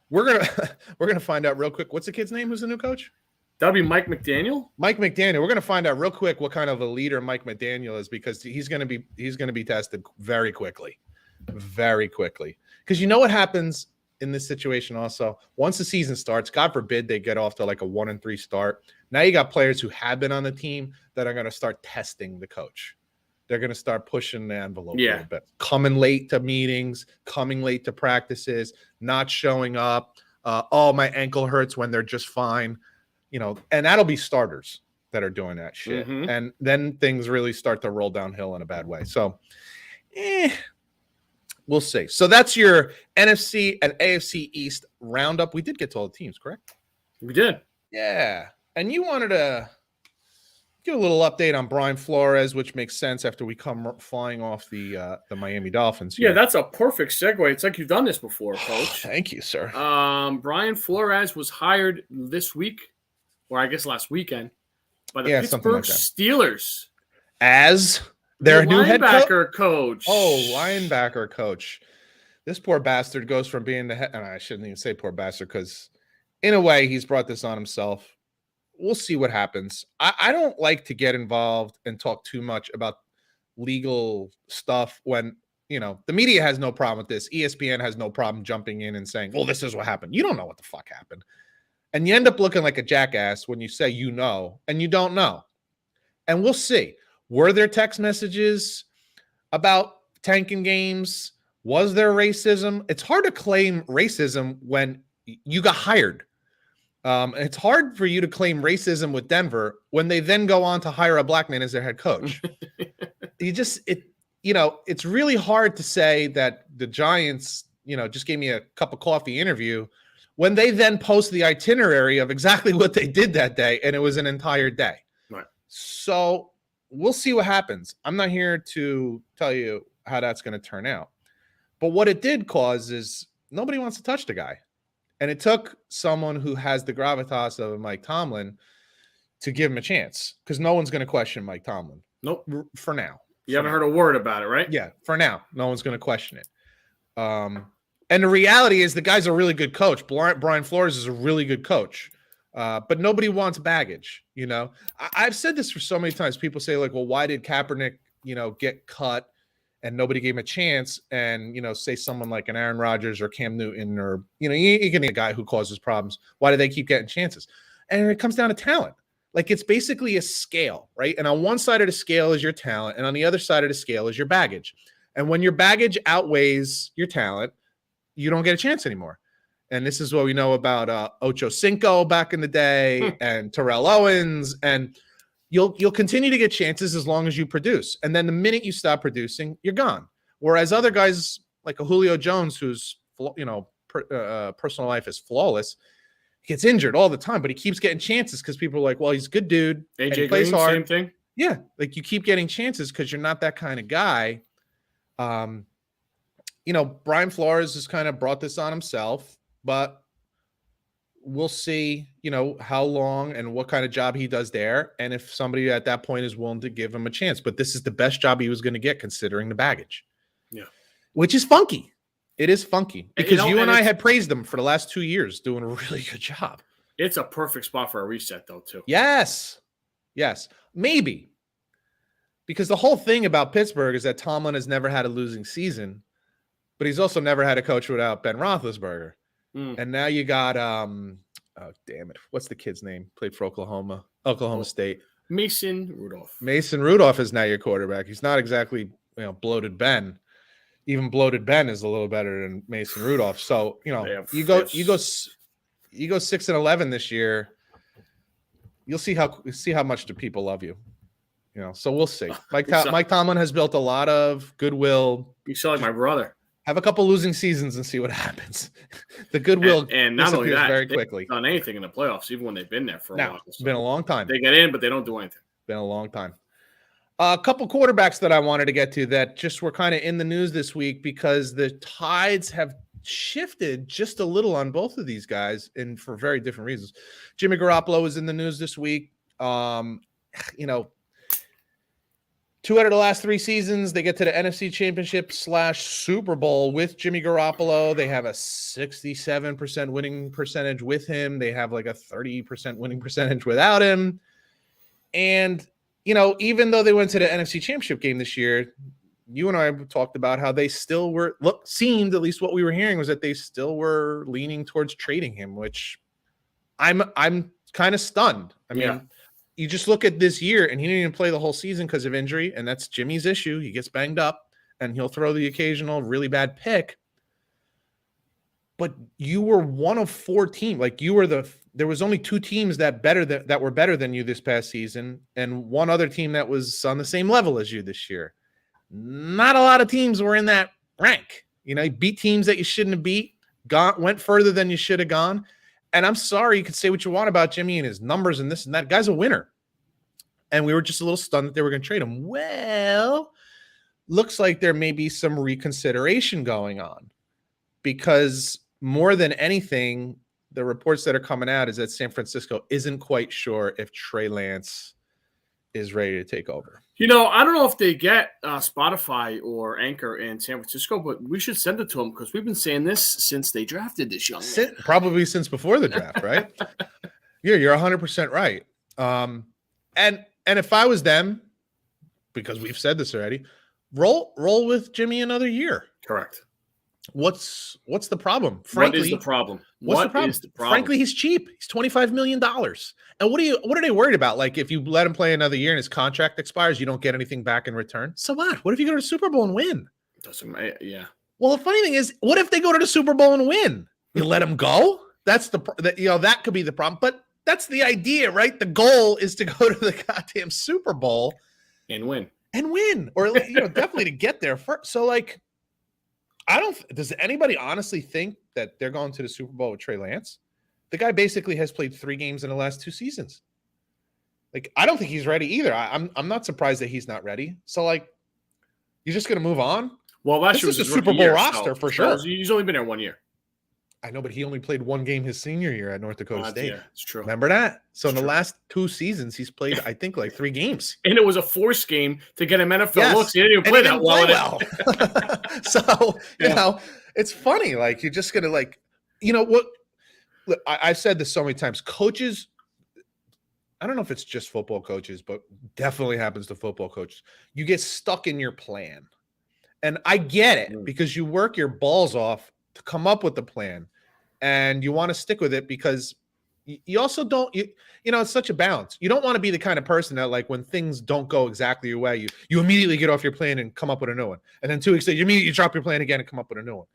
we're gonna find out real quick. What's the kid's name? Who's the new coach? That'll be Mike McDaniel. Mike McDaniel. We're gonna find out real quick what kind of a leader Mike McDaniel is, because he's gonna be tested very quickly, because you know what happens in this situation. Also, once the season starts, God forbid they get off to like a 1-3 start. Now you got players who have been on the team that are going to start testing the coach. They're going to start pushing the envelope a little bit, coming late to meetings, coming late to practices, not showing up. Oh, my ankle hurts when they're just fine, and that'll be starters that are doing that shit. Mm-hmm. And then things really start to roll downhill in a bad way. So, we'll see. So that's your NFC and AFC East roundup. We did get to all the teams, correct? We did. Yeah. And you wanted to give a little update on Brian Flores, which makes sense after we come flying off the Miami Dolphins here. Yeah, that's a perfect segue. It's like you've done this before, Coach. Thank you, sir. Brian Flores was hired this week, or I guess last weekend, by the Pittsburgh Steelers as their new head coach. Oh, linebacker coach. This poor bastard goes from being the head, and I shouldn't even say poor bastard, because in a way he's brought this on himself. We'll see what happens. I don't like to get involved and talk too much about legal stuff when, the media has no problem with this. ESPN has no problem jumping in and saying, well, this is what happened. You don't know what the fuck happened. And you end up looking like a jackass when you say and you don't know. And we'll see. Were there text messages about tanking games? Was there racism? It's hard to claim racism when you got hired. It's hard for you to claim racism with Denver when they then go on to hire a black man as their head coach. It's really hard to say that the Giants, just gave me a cup of coffee interview when they then post the itinerary of exactly what they did that day, and it was an entire day. Right. So we'll see what happens. I'm not here to tell you how that's going to turn out. But what it did cause is nobody wants to touch the guy. And it took someone who has the gravitas of Mike Tomlin to give him a chance, because no one's going to question Mike Tomlin. Nope. For now. You haven't heard a word about it, right? Yeah, for now. No one's going to question it. And the reality is the guy's a really good coach. Brian Flores is a really good coach. But nobody wants baggage, I've said this for so many times. People say, like, well, why did Kaepernick, get cut and nobody gave him a chance? And, say someone like an Aaron Rodgers or Cam Newton, or, you can get a guy who causes problems. Why do they keep getting chances? And it comes down to talent. Like, it's basically a scale, right? And on one side of the scale is your talent, and on the other side of the scale is your baggage. And when your baggage outweighs your talent, you don't get a chance anymore. And this is what we know about Ocho Cinco back in the day and Terrell Owens. And you'll continue to get chances as long as you produce. And then the minute you stop producing, you're gone. Whereas other guys like a Julio Jones, whose personal life is flawless, gets injured all the time, but he keeps getting chances because people are like, well, he's a good dude. AJ plays Green, hard. same thing. Yeah, like you keep getting chances because you're not that kind of guy. Brian Flores has kind of brought this on himself, but we'll see, how long and what kind of job he does there. And if somebody at that point is willing to give him a chance, but this is the best job he was going to get considering the baggage. Yeah. Which is funky. It is funky because you and I it's- had praised him for the last 2 years doing a really good job. It's a perfect spot for a reset, though, too. Yes. Maybe. Because the whole thing about Pittsburgh is that Tomlin has never had a losing season, but he's also never had a coach without Ben Roethlisberger. And now you got, oh, damn it. What's the kid's name? Played for Oklahoma State. Mason Rudolph. Mason Rudolph is now your quarterback. He's not exactly, bloated Ben. Even bloated Ben is a little better than Mason Rudolph. So, you go 6-11 this year. You'll see how much do people love you. So we'll see. Mike Tomlin has built a lot of goodwill. You sound like my brother. Have a couple losing seasons and see what happens. The goodwill and not only that, very quickly. Done anything in the playoffs, even when they've been there for a while. It's been a long time. They get in, but they don't do anything. Been a long time. A couple quarterbacks that I wanted to get to that just were kind of in the news this week because the tides have shifted just a little on both of these guys and for very different reasons. Jimmy Garoppolo was in the news this week. 2 out of the last 3 seasons, they get to the NFC Championship / Super Bowl with Jimmy Garoppolo. They have a 67% winning percentage with him. They have like a 30% winning percentage without him. And, even though they went to the NFC Championship game this year, you and I talked about how they still seemed, at least what we were hearing, was that they still were leaning towards trading him, which I'm kind of stunned. I mean, you just look at this year, and he didn't even play the whole season because of injury, and that's Jimmy's issue. He gets banged up, and he'll throw the occasional really bad pick. But you were one of 4 teams. Like there was only 2 teams that were better than you this past season, and one other team that was on the same level as you this year. Not a lot of teams were in that rank. You beat teams that you shouldn't have beat, went further than you should have gone. And I'm sorry, you could say what you want about Jimmy and his numbers and this and that. Guy's a winner. And we were just a little stunned that they were going to trade him. Well, looks like there may be some reconsideration going on because more than anything, the reports that are coming out is that San Francisco isn't quite sure if Trey Lance is ready to take over. I don't know if they get Spotify or Anchor in San Francisco, but we should send it to them because we've been saying this since they drafted this young man. Probably since before the draft, right? You're 100% right. And if I was them, because we've said this already, roll with Jimmy another year. Correct. What's the problem? Frankly, what is the problem? What's the problem? Frankly, he's cheap. He's $25 million. And what are they worried about? Like if you let him play another year and his contract expires, you don't get anything back in return. So what? What if you go to the Super Bowl and win? Doesn't matter. Yeah. Well, the funny thing is, what if they go to the Super Bowl and win? You let him go? That could be the problem. But that's the idea, right? The goal is to go to the goddamn Super Bowl and win, or definitely to get there first. So does anybody honestly think that they're going to the Super Bowl with Trey Lance? The guy basically has played 3 games in the last 2 seasons. I don't think he's ready either. I'm not surprised that he's not ready. So you're just going to move on? Well, last year was a Super Bowl roster for sure. He's only been there 1 year. I know, but he only played 1 game his senior year at North Dakota State. Yeah, it's true. Remember that? So in the last 2 seasons, he's played, I think, 3 games. And it was a forced game to get him NFL looks. He didn't even play that well. So, it's funny. You're just going to what? Look, I've said this so many times. Coaches, I don't know if it's just football coaches, but definitely happens to football coaches. You get stuck in your plan. And I get it because you work your balls off to come up with the plan. And you want to stick with it because you also don't, it's such a balance. You don't want to be the kind of person that when things don't go exactly your way, you immediately get off your plan and come up with a new one. And then 2 weeks later, you immediately drop your plan again and come up with a new one.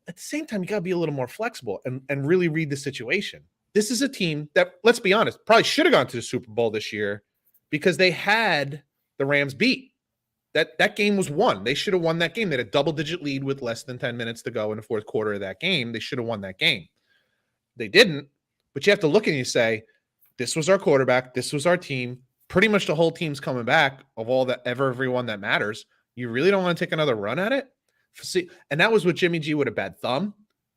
at the same time, you got to be a little more flexible and really read the situation. This is a team that, let's be honest, probably should have gone to the Super Bowl this year because they had the Rams beat. That game was won. They should have won that game. They had a double-digit lead with less than 10 minutes to go in the fourth quarter of that game. They should have won that game. They didn't, but you have to look and you say, this was our quarterback. This was our team. Pretty much the whole team's coming back of all that everyone that matters. You really don't want to take another run at it? See, and that was with Jimmy G with a bad thumb.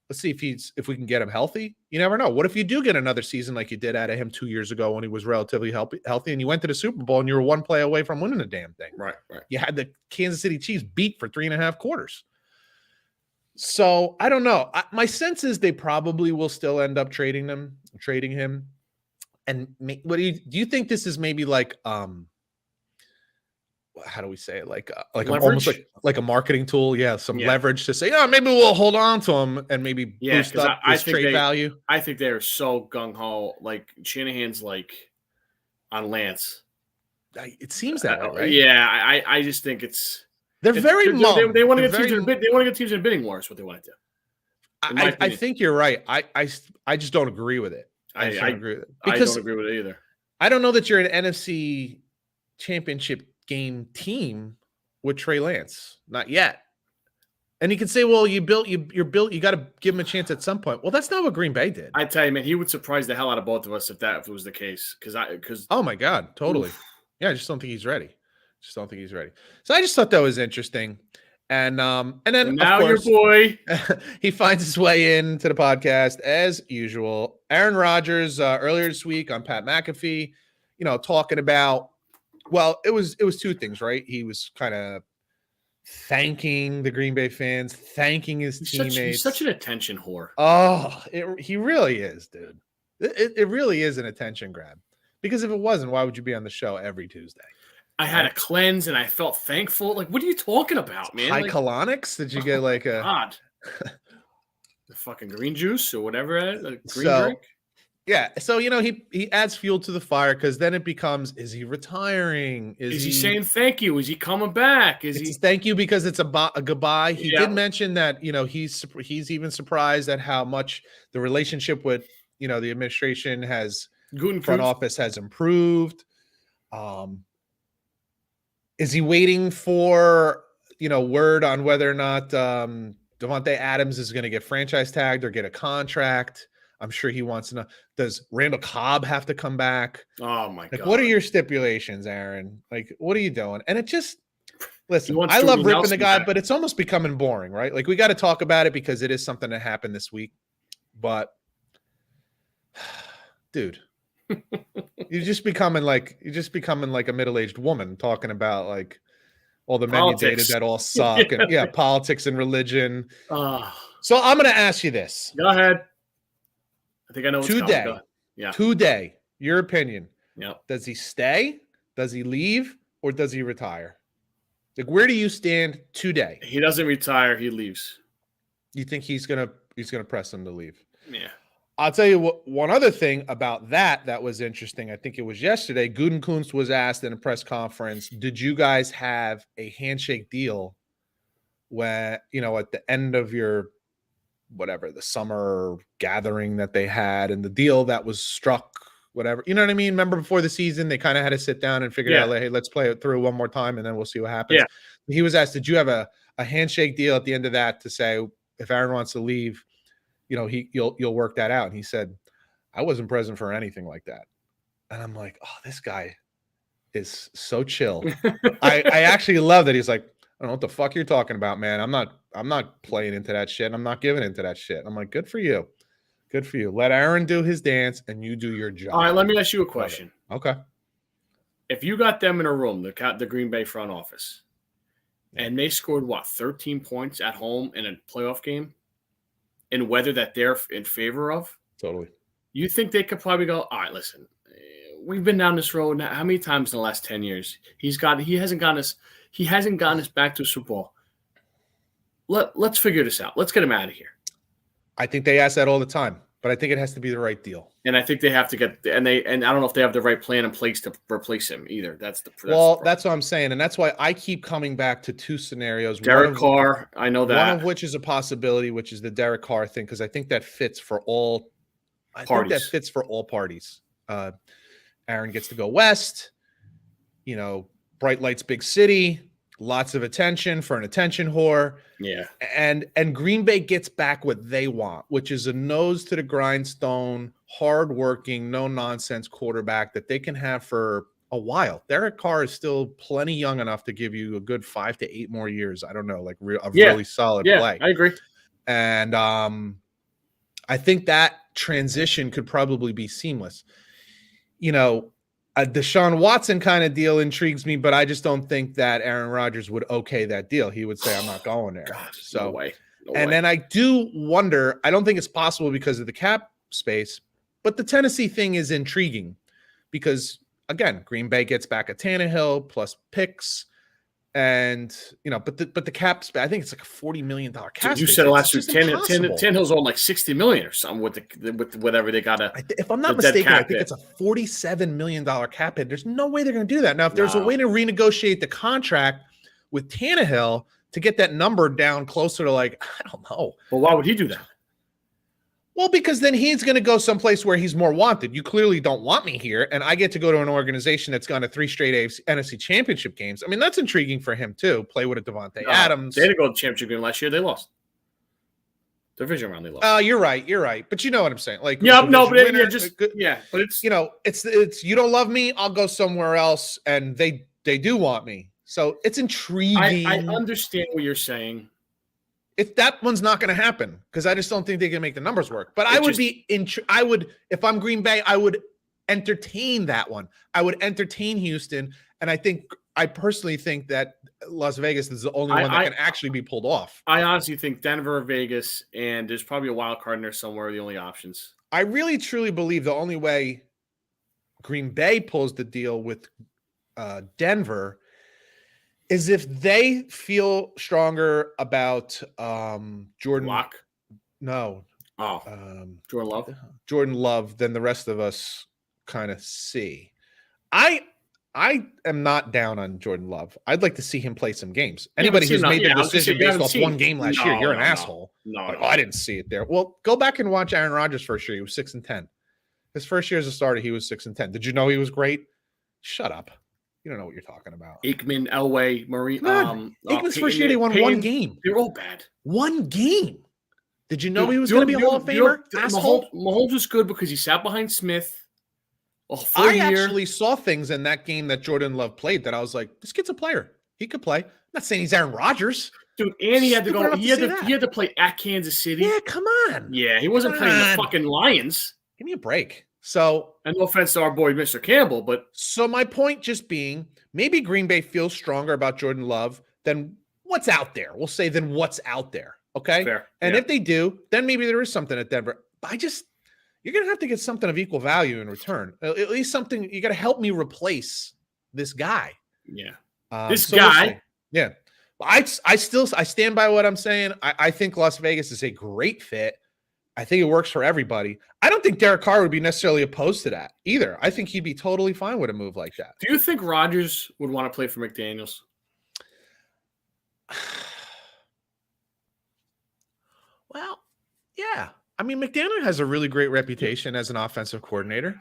Let's see if we can get him healthy. You never know. What if you do get another season like you did out of him 2 years ago when he was relatively healthy and you went to the Super Bowl and you were one play away from winning the damn thing? Right. You had the Kansas City Chiefs beat for 3.5 quarters. So I don't know. My sense is they probably will still end up trading him. And what do you think this is maybe like how do we say it? Like almost like a marketing tool. Yeah. Some leverage to say, maybe we'll hold on to him and maybe boost up his trade value. I think they're so gung-ho. Like Shanahan's like on Lance. It seems that way, right? Yeah. I just think they're very mum. They want to get teams in a bidding war is what they want to do. I think you're right. I just don't agree with it. I agree with it. Because I don't agree with it either. I don't know that you're an NFC championship game team with Trey Lance. Not yet. And you can say, well, you're built, you got to give him a chance at some point. Well, that's not what Green Bay did. I tell you, man, he would surprise the hell out of both of us if it was the case. Because oh my God, totally. Oof. Yeah, I just don't think he's ready. So I just thought that was interesting. And then now of course, your boy he finds his way into the podcast as usual. Aaron Rodgers earlier this week on Pat McAfee, talking about, well, it was two things, right? He was kind of thanking the Green Bay fans, thanking his teammates. He's such an attention whore. Oh, he really is, dude. It really is an attention grab. Because if it wasn't, why would you be on the show every Tuesday? I had a cleanse and I felt thankful. Like, what are you talking about, man? High colonics? Did you get like a God? The fucking green juice or whatever it is, like green drink? Yeah. So, he adds fuel to the fire because then it becomes, is he retiring? Is he saying thank you? Is he coming back? Thank you because it's a goodbye. He did mention that, he's even surprised at how much the relationship with, the administration front office has improved. Is he waiting for, word on whether or not Devontae Adams is going to get franchise tagged or get a contract? I'm sure he wants to know. Does Randall Cobb have to come back? Oh, my God. What are your stipulations, Aaron? Like, what are you doing? And it just, listen, I love ripping the guy, but it's almost becoming boring, right? Like, we got to talk about it because it is something that happened this week. But, dude. You're just becoming like a middle-aged woman talking about like all the men you dated that all suck and politics and religion. So I'm going to ask you this. Go ahead. I think I know what's coming. Today, your opinion. Yeah. Does he stay? Does he leave? Or does he retire? Like, where do you stand today? He doesn't retire. He leaves. You think he's gonna press him to leave? Yeah. I'll tell you one other thing about that was interesting. I think it was yesterday. Gutekunst was asked in a press conference, did you guys have a handshake deal when, at the end of your, the summer gathering that they had and the deal that was struck, whatever, you know what I mean? Remember before the season, they kind of had to sit down and figure out, like, hey, let's play it through one more time and then we'll see what happens. Yeah. He was asked, did you have a handshake deal at the end of that to say, if Aaron wants to leave, you'll work that out. And he said, I wasn't present for anything like that. And I'm like, oh, this guy is so chill. I actually love that. He's like, I don't know what the fuck you're talking about, man. I'm not playing into that shit. I'm not giving into that shit. I'm like, good for you. Good for you. Let Aaron do his dance and you do your job. All right, let me ask you a question. Okay. If you got them in a room, the Green Bay front office, and they scored 13 points at home in a playoff game, in weather that they're in favor of, totally. You think they could probably go, all right, listen, we've been down this road now. How many times in the last 10 years? He hasn't gotten us back to a Super Bowl. Let's figure this out. Let's get him out of here. I think they ask that all the time. but I think it has to be the right deal. And I think they have to get and I don't know if they have the right plan in place to replace him either. That's what I'm saying, and that's why I keep coming back to two scenarios. Derek Carr, I know that. One of which is a possibility, which is the Derek Carr thing, because I think that fits for all parties. Aaron gets to go west, bright lights, big city, lots of attention for an attention whore. Yeah. And Green Bay gets back what they want, which is a nose to the grindstone, hardworking, no nonsense quarterback that they can have for a while. Derek Carr is still plenty young enough to give you a good 5 to 8 more years. I don't know, like really solid play. I agree. And I think that transition could probably be seamless. A Deshaun Watson kind of deal intrigues me, but I just don't think that Aaron Rodgers would okay that deal. He would say, I'm not going there. God, so, no way. Then I do wonder, I don't think it's possible because of the cap space, but the Tennessee thing is intriguing because, again, Green Bay gets back a Tannehill plus picks. And but the cap space, I think it's like a $40 million cap. You said last week, Tannehill's on like $60 million or something with whatever they got. If I'm not mistaken, I think it's a $47 million cap hit. There's no way they're going to do that. Now, if there's a way to renegotiate the contract with Tannehill to get that number down closer to I don't know. But why would he do that? Well, because then he's going to go someplace where he's more wanted. You clearly don't want me here, and I get to go to an organization that's gone to 3 straight NFC championship games. I mean, that's intriguing for him, too. Play with a Devontae Adams. They didn't go to the championship game last year. They lost. Division round, they lost. Oh, you're right. But you know what I'm saying. But it's you don't love me, I'll go somewhere else, and they do want me. So it's intriguing. I understand what you're saying. If that one's not going to happen, because I just don't think they can make the numbers work. But if I'm Green Bay, I would entertain that one. I would entertain Houston, and I personally think that Las Vegas is the only one that can actually be pulled off. I honestly think Denver, Vegas, and there's probably a wild card in there somewhere are the only options. I really truly believe the only way Green Bay pulls the deal with Denver is if they feel stronger about Jordan Locke? No. Jordan Love? Jordan Love than the rest of us kind of see. I am not down on Jordan Love. I'd like to see him play some games. Anybody who's made the decision based off one game last year, you're an asshole. No, I didn't see it there. Well, go back and watch Aaron Rodgers' first year. He was 6-10. His first year as a starter, he was 6-10. Did you know he was great? Shut up. You don't know what you're talking about. Aikman, Elway, Murray. Aikman's first year, they won one game. They were all bad. One game. Did you know he was going to be a Hall of Famer? Mahomes was good because he sat behind Smith. I actually saw things in that game that Jordan Love played that I was like, this kid's a player. He could play. I'm not saying he's Aaron Rodgers. Dude, and he had to go. He had to play at Kansas City. Yeah, come on. Yeah, he wasn't playing the fucking Lions. Give me a break. So, and no offense to our boy, Mr. Campbell, but so my point just being, maybe Green Bay feels stronger about Jordan Love than what's out there. We'll say than what's out there. Okay. Fair. And if they do, then maybe there is something at Denver. But you're going to have to get something of equal value in return. At least something, you got to help me replace this guy. Yeah. This guy. Yeah. I stand by what I'm saying. I think Las Vegas is a great fit. I think it works for everybody. I don't think Derek Carr would be necessarily opposed to that either. I think he'd be totally fine with a move like that. Do you think Rodgers would want to play for McDaniels? Well, yeah. I mean, McDaniel has a really great reputation as an offensive coordinator.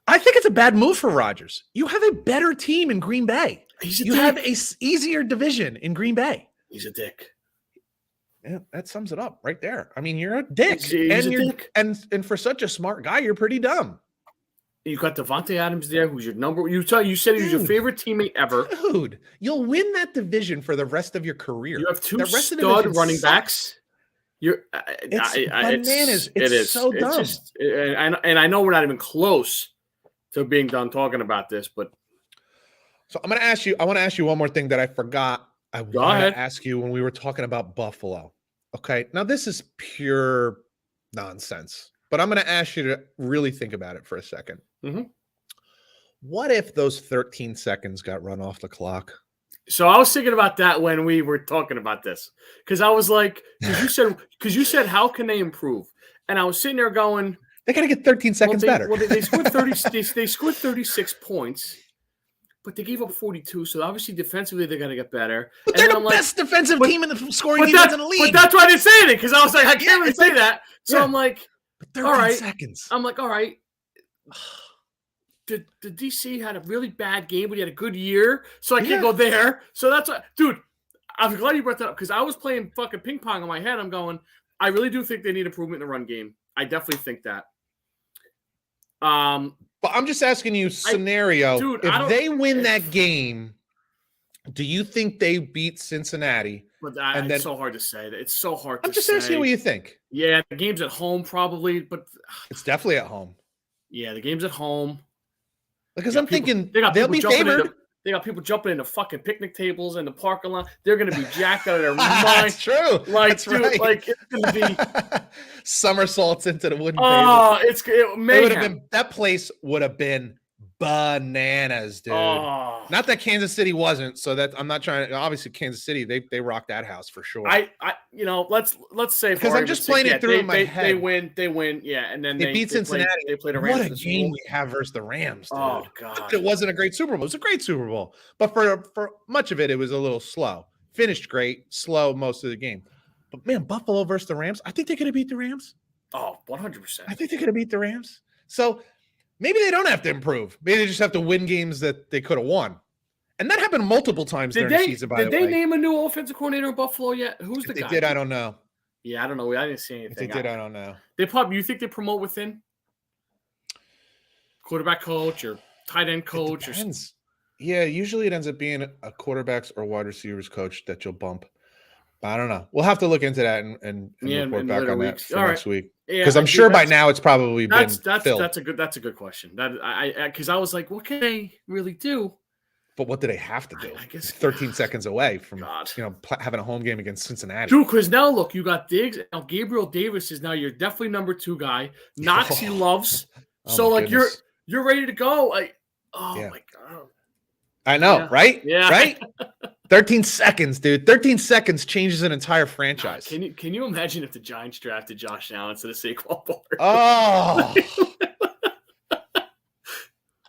I think it's a bad move for Rodgers. You have a better team in Green Bay. You have a easier division in Green Bay. He's a dick. Yeah, that sums it up right there. I mean, you're a dick. He's a dick. And for such a smart guy, you're pretty dumb. You got Devontae Adams there, who's your number. You said he was your favorite teammate ever. Dude, you'll win that division for the rest of your career. You have two stud running backs. It's bananas. It's so dumb. And I know we're not even close to being done talking about this, but so I want to ask you one more thing that I forgot. I want to ask you when we were talking about Buffalo. Okay. Now this is pure nonsense, but I'm going to ask you to really think about it for a second. Mm-hmm. What if those 13 seconds got run off the clock? So I was thinking about that when we were talking about this, because I was like, because you said, how can they improve? And I was sitting there going, they got to get 13 seconds better. They scored 30. They scored 36 points, but they gave up 42. So obviously defensively they got to get better. But they're the best defensive team in the scoring defense in the league. But that's why I didn't say anything, because I was like, I can't really say that. So I'm like, 13 all right. seconds. I'm like, all right. The DC had a really bad game, but he had a good year, so I can't go there. So that's what, dude. I'm glad you brought that up, because I was playing fucking ping pong in my head. I'm going, I really do think they need improvement in the run game. I definitely think that. But I'm just asking you, scenario: if they win that game, do you think they beat Cincinnati? But it's so hard to say. It's so hard. I'm just asking you what you think. Yeah, the game's at home probably, but it's definitely at home. Yeah, the game's at home. Because I'm thinking they'll be favored. They got people jumping into fucking picnic tables in the parking lot. They're going to be jacked out of their mind. That's true. Like, That's dude, right. Like, it's going to be somersaults into the wooden table. Oh, it would have been, that place would have been bananas, dude. Oh. Not that Kansas City wasn't. So that I'm not trying to. Obviously, Kansas City they rocked that house for sure. Let's say, because I'm just playing it through in my head. They win, yeah, and then they beat Cincinnati. They played a Rams. What a game we have versus the Rams, dude. Oh god, it wasn't a great Super Bowl. It was a great Super Bowl, but for much of it, it was a little slow. Finished great, slow most of the game. But man, Buffalo versus the Rams, I think they could have beat the Rams. Oh, 100%. I think they could have beat the Rams. So maybe they don't have to improve. Maybe they just have to win games that they could have won. And that happened multiple times during the season, by the way. Did they name a new offensive coordinator in Buffalo yet? Who's the guy? They did, I don't know. Yeah, I don't know. I didn't see anything. If they did, I don't know. You think they promote within? Quarterback coach or tight end coach? Yeah, usually it ends up being a quarterbacks or wide receivers coach that you'll bump. I don't know. We'll have to look into that and report back on that for next week. Because I'm sure by now it's probably been filled. That's a good question. Because I was like, what can they really do? But what do they have to do? I guess 13 seconds away from having a home game against Cincinnati. Dude, because now look, you got Diggs. Now Gabriel Davis is now your definitely number 2 guy. Knox he loves. So like goodness. you're ready to go. Like, my god. I know, right? Yeah. Right? 13 seconds, dude. 13 seconds changes an entire franchise. Can you imagine if the Giants drafted Josh Allen instead of Saquon Barkley? Oh.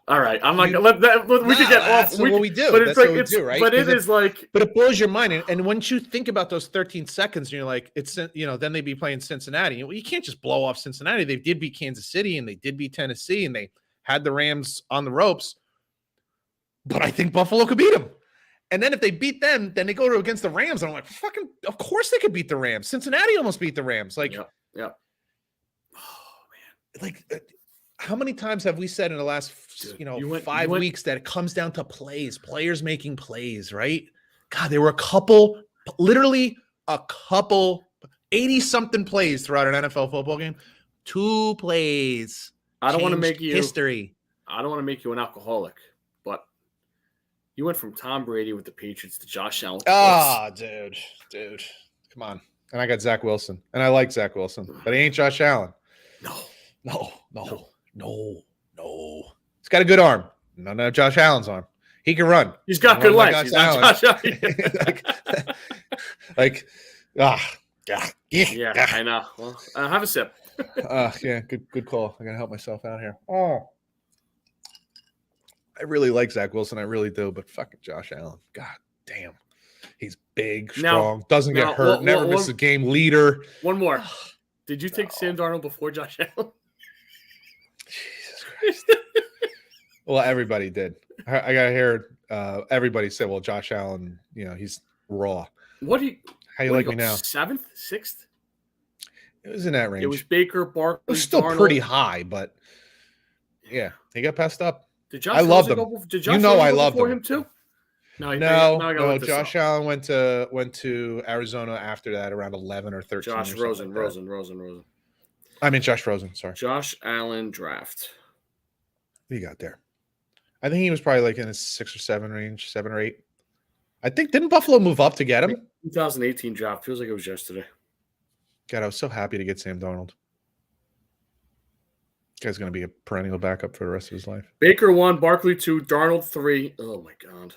All right, I'm not gonna let that. We could get off. That's what we do. That's what we do, right? But it is like. But it blows your mind, and once you think about those 13 seconds, and you're like, it's then they'd be playing Cincinnati. Well, you can't just blow off Cincinnati. They did beat Kansas City, and they did beat Tennessee, and they had the Rams on the ropes. But I think Buffalo could beat them. And then if they beat them, then they go against the Rams, and I'm like, fucking, of course they could beat the Rams. Cincinnati almost beat the Rams. Like, yeah. Oh man, like. How many times have we said in the last, 5 weeks that it comes down to players making plays, right? God, there were literally a couple, 80-something plays throughout an NFL football game. 2 plays. I don't want to make you history. I don't want to make you an alcoholic, but you went from Tom Brady with the Patriots to Josh Allen. Dude, come on. And I got Zach Wilson, and I like Zach Wilson, but he ain't Josh Allen. No. He's got a good arm. No, Josh Allen's arm. He can run. He's got good legs. He's not Josh Allen. Yeah, I know. Well, have a sip. Yeah, good call. I gotta help myself out here. Oh, I really like Zach Wilson. I really do, but fucking Josh Allen. God damn, he's big, strong, doesn't get hurt, never misses a game. Leader. One more. Did you take Sam Darnold before Josh Allen? Jesus Christ. Well, everybody did. I got to hear everybody say, well, Josh Allen, he's raw. How you like me now? 7th, 6th? It was in that range. It was Baker, Barkley, it was still Darnold. Pretty high, but yeah, he got passed up. I loved him. I loved him too. No. Josh Allen went to Arizona after that, around 11 or 13. Josh Rosen. I mean, Josh Rosen. Sorry. Josh Allen draft. What you got there? I think he was probably like in his 6 or 7 range, 7 or 8. I think, didn't Buffalo move up to get him? 2018 draft. Feels like it was yesterday. God, I was so happy to get Sam Darnold. Guy's going to be a perennial backup for the rest of his life. Baker 1, Barkley 2, Darnold 3. Oh, my God.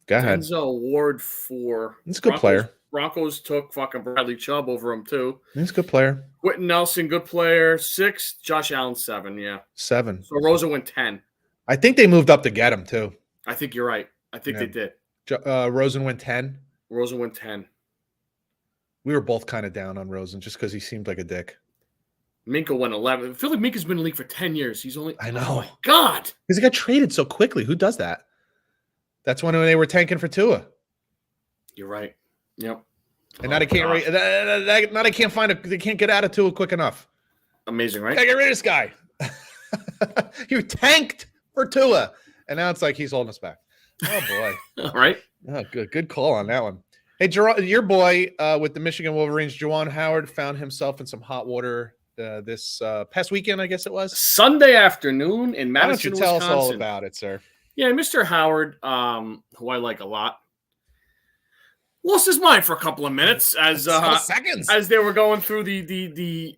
Go ahead. Denzel Ward for He's a good player. Broncos took fucking Bradley Chubb over him too. He's a good player. Quentin Nelson, good player. 6. Josh Allen, 7. Yeah. 7. So Rosa went 10. I think they moved up to get him too. I think you're right. I think they did. Rosen went 10. Rosen went 10. We were both kind of down on Rosen just because he seemed like a dick. Minka went 11. I feel like Minka's been in the league for 10 years. He's only. I know. Oh my God. Because he got traded so quickly. Who does that? That's when they were tanking for Tua. You're right. Yep. And now they can't. Now they can't find They can't get out of Tua quick enough. Amazing, right? Gotta get rid of this guy. You tanked for Tua, and now it's like he's holding us back. Oh boy. All right. Oh, good call on that one. Hey, your boy with the Michigan Wolverines, Juwan Howard, found himself in some hot water this past weekend. I guess it was Sunday afternoon in Why don't Madison, you tell Wisconsin. us all about it, sir? Yeah, Mr. Howard, who I like a lot, lost his mind for a couple of minutes as seconds as they were going through the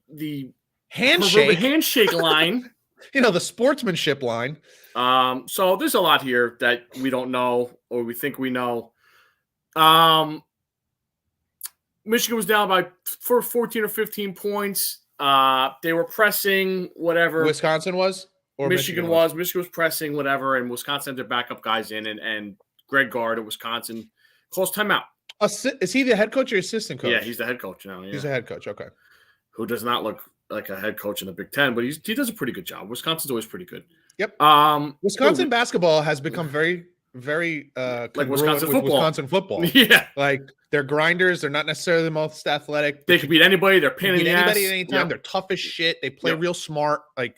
handshake line. The sportsmanship line. So there's a lot here that we don't know or we think we know. Michigan was down by 14 or 15 points. They were pressing whatever. Wisconsin was? Or Michigan was. Michigan was pressing whatever, and Wisconsin had their backup guys in, and Greg Gard at Wisconsin calls timeout. Is he the head coach or assistant coach? Yeah, he's the head coach now. Yeah. He's the head coach. Okay. Who does not look like a head coach in the Big Ten, but he does a pretty good job. Wisconsin's always pretty good. Yep. Wisconsin basketball has become very, very like Wisconsin football. Wisconsin football. Yeah. Like they're grinders. They're not necessarily the most athletic. They can beat anybody. They're pain in the ass. Anybody at any time. Yep. They're tough as shit. They play real smart. Like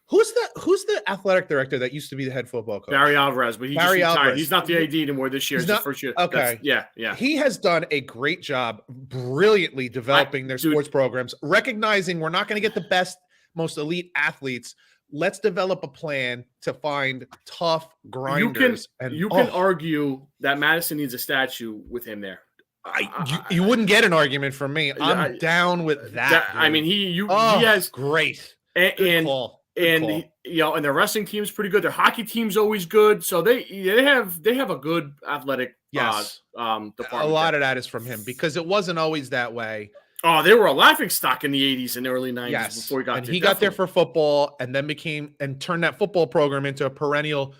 who's the athletic director that used to be the head football coach? Barry Alvarez, but he's retired. He's not the AD anymore this year. He's it's his first year. Okay. Yeah. He has done a great job brilliantly developing their sports programs, recognizing we're not going to get the best, most elite athletes. Let's develop a plan to find tough grinders. You can argue that Madison needs a statue with him there. You wouldn't get an argument from me. I'm down with that. I mean, he has great. And their wrestling team's pretty good. Their hockey team's always good. So they have a good athletic department. A lot of that is from him because it wasn't always that way. Oh, they were a laughingstock in the 80s and early 90s before he got there. He got there for football and then turned that football program into a perennial,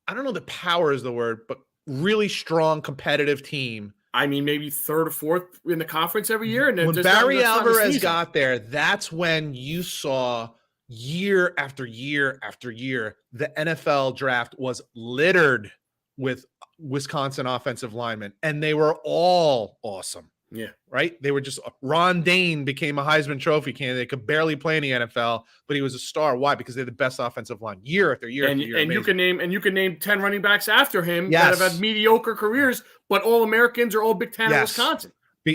I don't know the power is the word, but really strong competitive team. I mean, maybe third or fourth in the conference every year. And when Barry Alvarez got there, that's when you saw year after year after year, the NFL draft was littered with Wisconsin offensive linemen, and they were all awesome. Yeah. Right? They were just Ron Dane became a Heisman Trophy candidate, could barely play in the NFL, but he was a star. Why? Because they're the best offensive line year after year after year. And you can name 10 running backs after him that have had mediocre careers, but all Americans or all Big Ten in Wisconsin.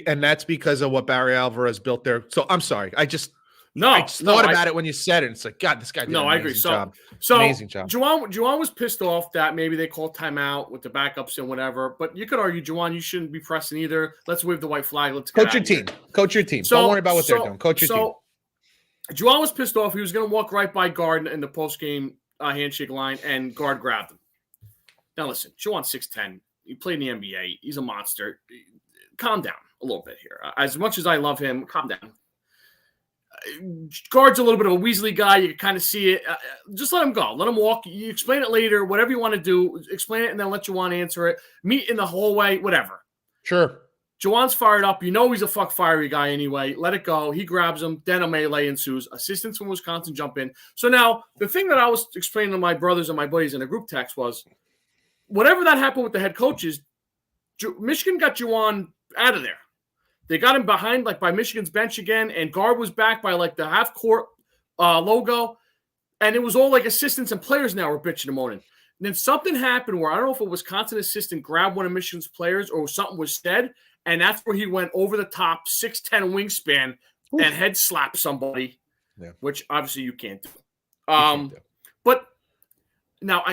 And that's because of what Barry Alvarez built there. So I'm sorry. I just thought about it when you said it. It's like, God, this guy did an amazing job. Amazing job. Juwan was pissed off that maybe they called timeout with the backups and whatever. But you could argue, Juwan, you shouldn't be pressing either. Let's wave the white flag. Let's coach your team. Coach your team. Don't worry about what they're doing. Coach your team. Juwan was pissed off. He was going to walk right by Gard in the post-game handshake line, and Gard grabbed him. Now listen, Juwan's 6'10". He played in the NBA. He's a monster. Calm down a little bit here. As much as I love him, calm down. Gard's a little bit of a Weasley guy. You can kind of see it. Just let him go. Let him walk. You explain it later. Whatever you want to do, explain it and then let Juwan answer it. Meet in the hallway, whatever. Sure. Juwan's fired up. You know he's a fuck fiery guy anyway. Let it go. He grabs him. Then a melee ensues. Assistants from Wisconsin jump in. So now the thing that I was explaining to my brothers and my buddies in a group text was whatever that happened with the head coaches, Michigan got Juwan out of there. They got him behind, like, by Michigan's bench again, and Gard was back by, like, the half-court logo, and it was all, like, assistants and players now were bitching and moaning. And then something happened where I don't know if a Wisconsin assistant grabbed one of Michigan's players or something was said, and that's where he went over the top, 6'10" wingspan, and head slapped somebody, which obviously you can't do. But now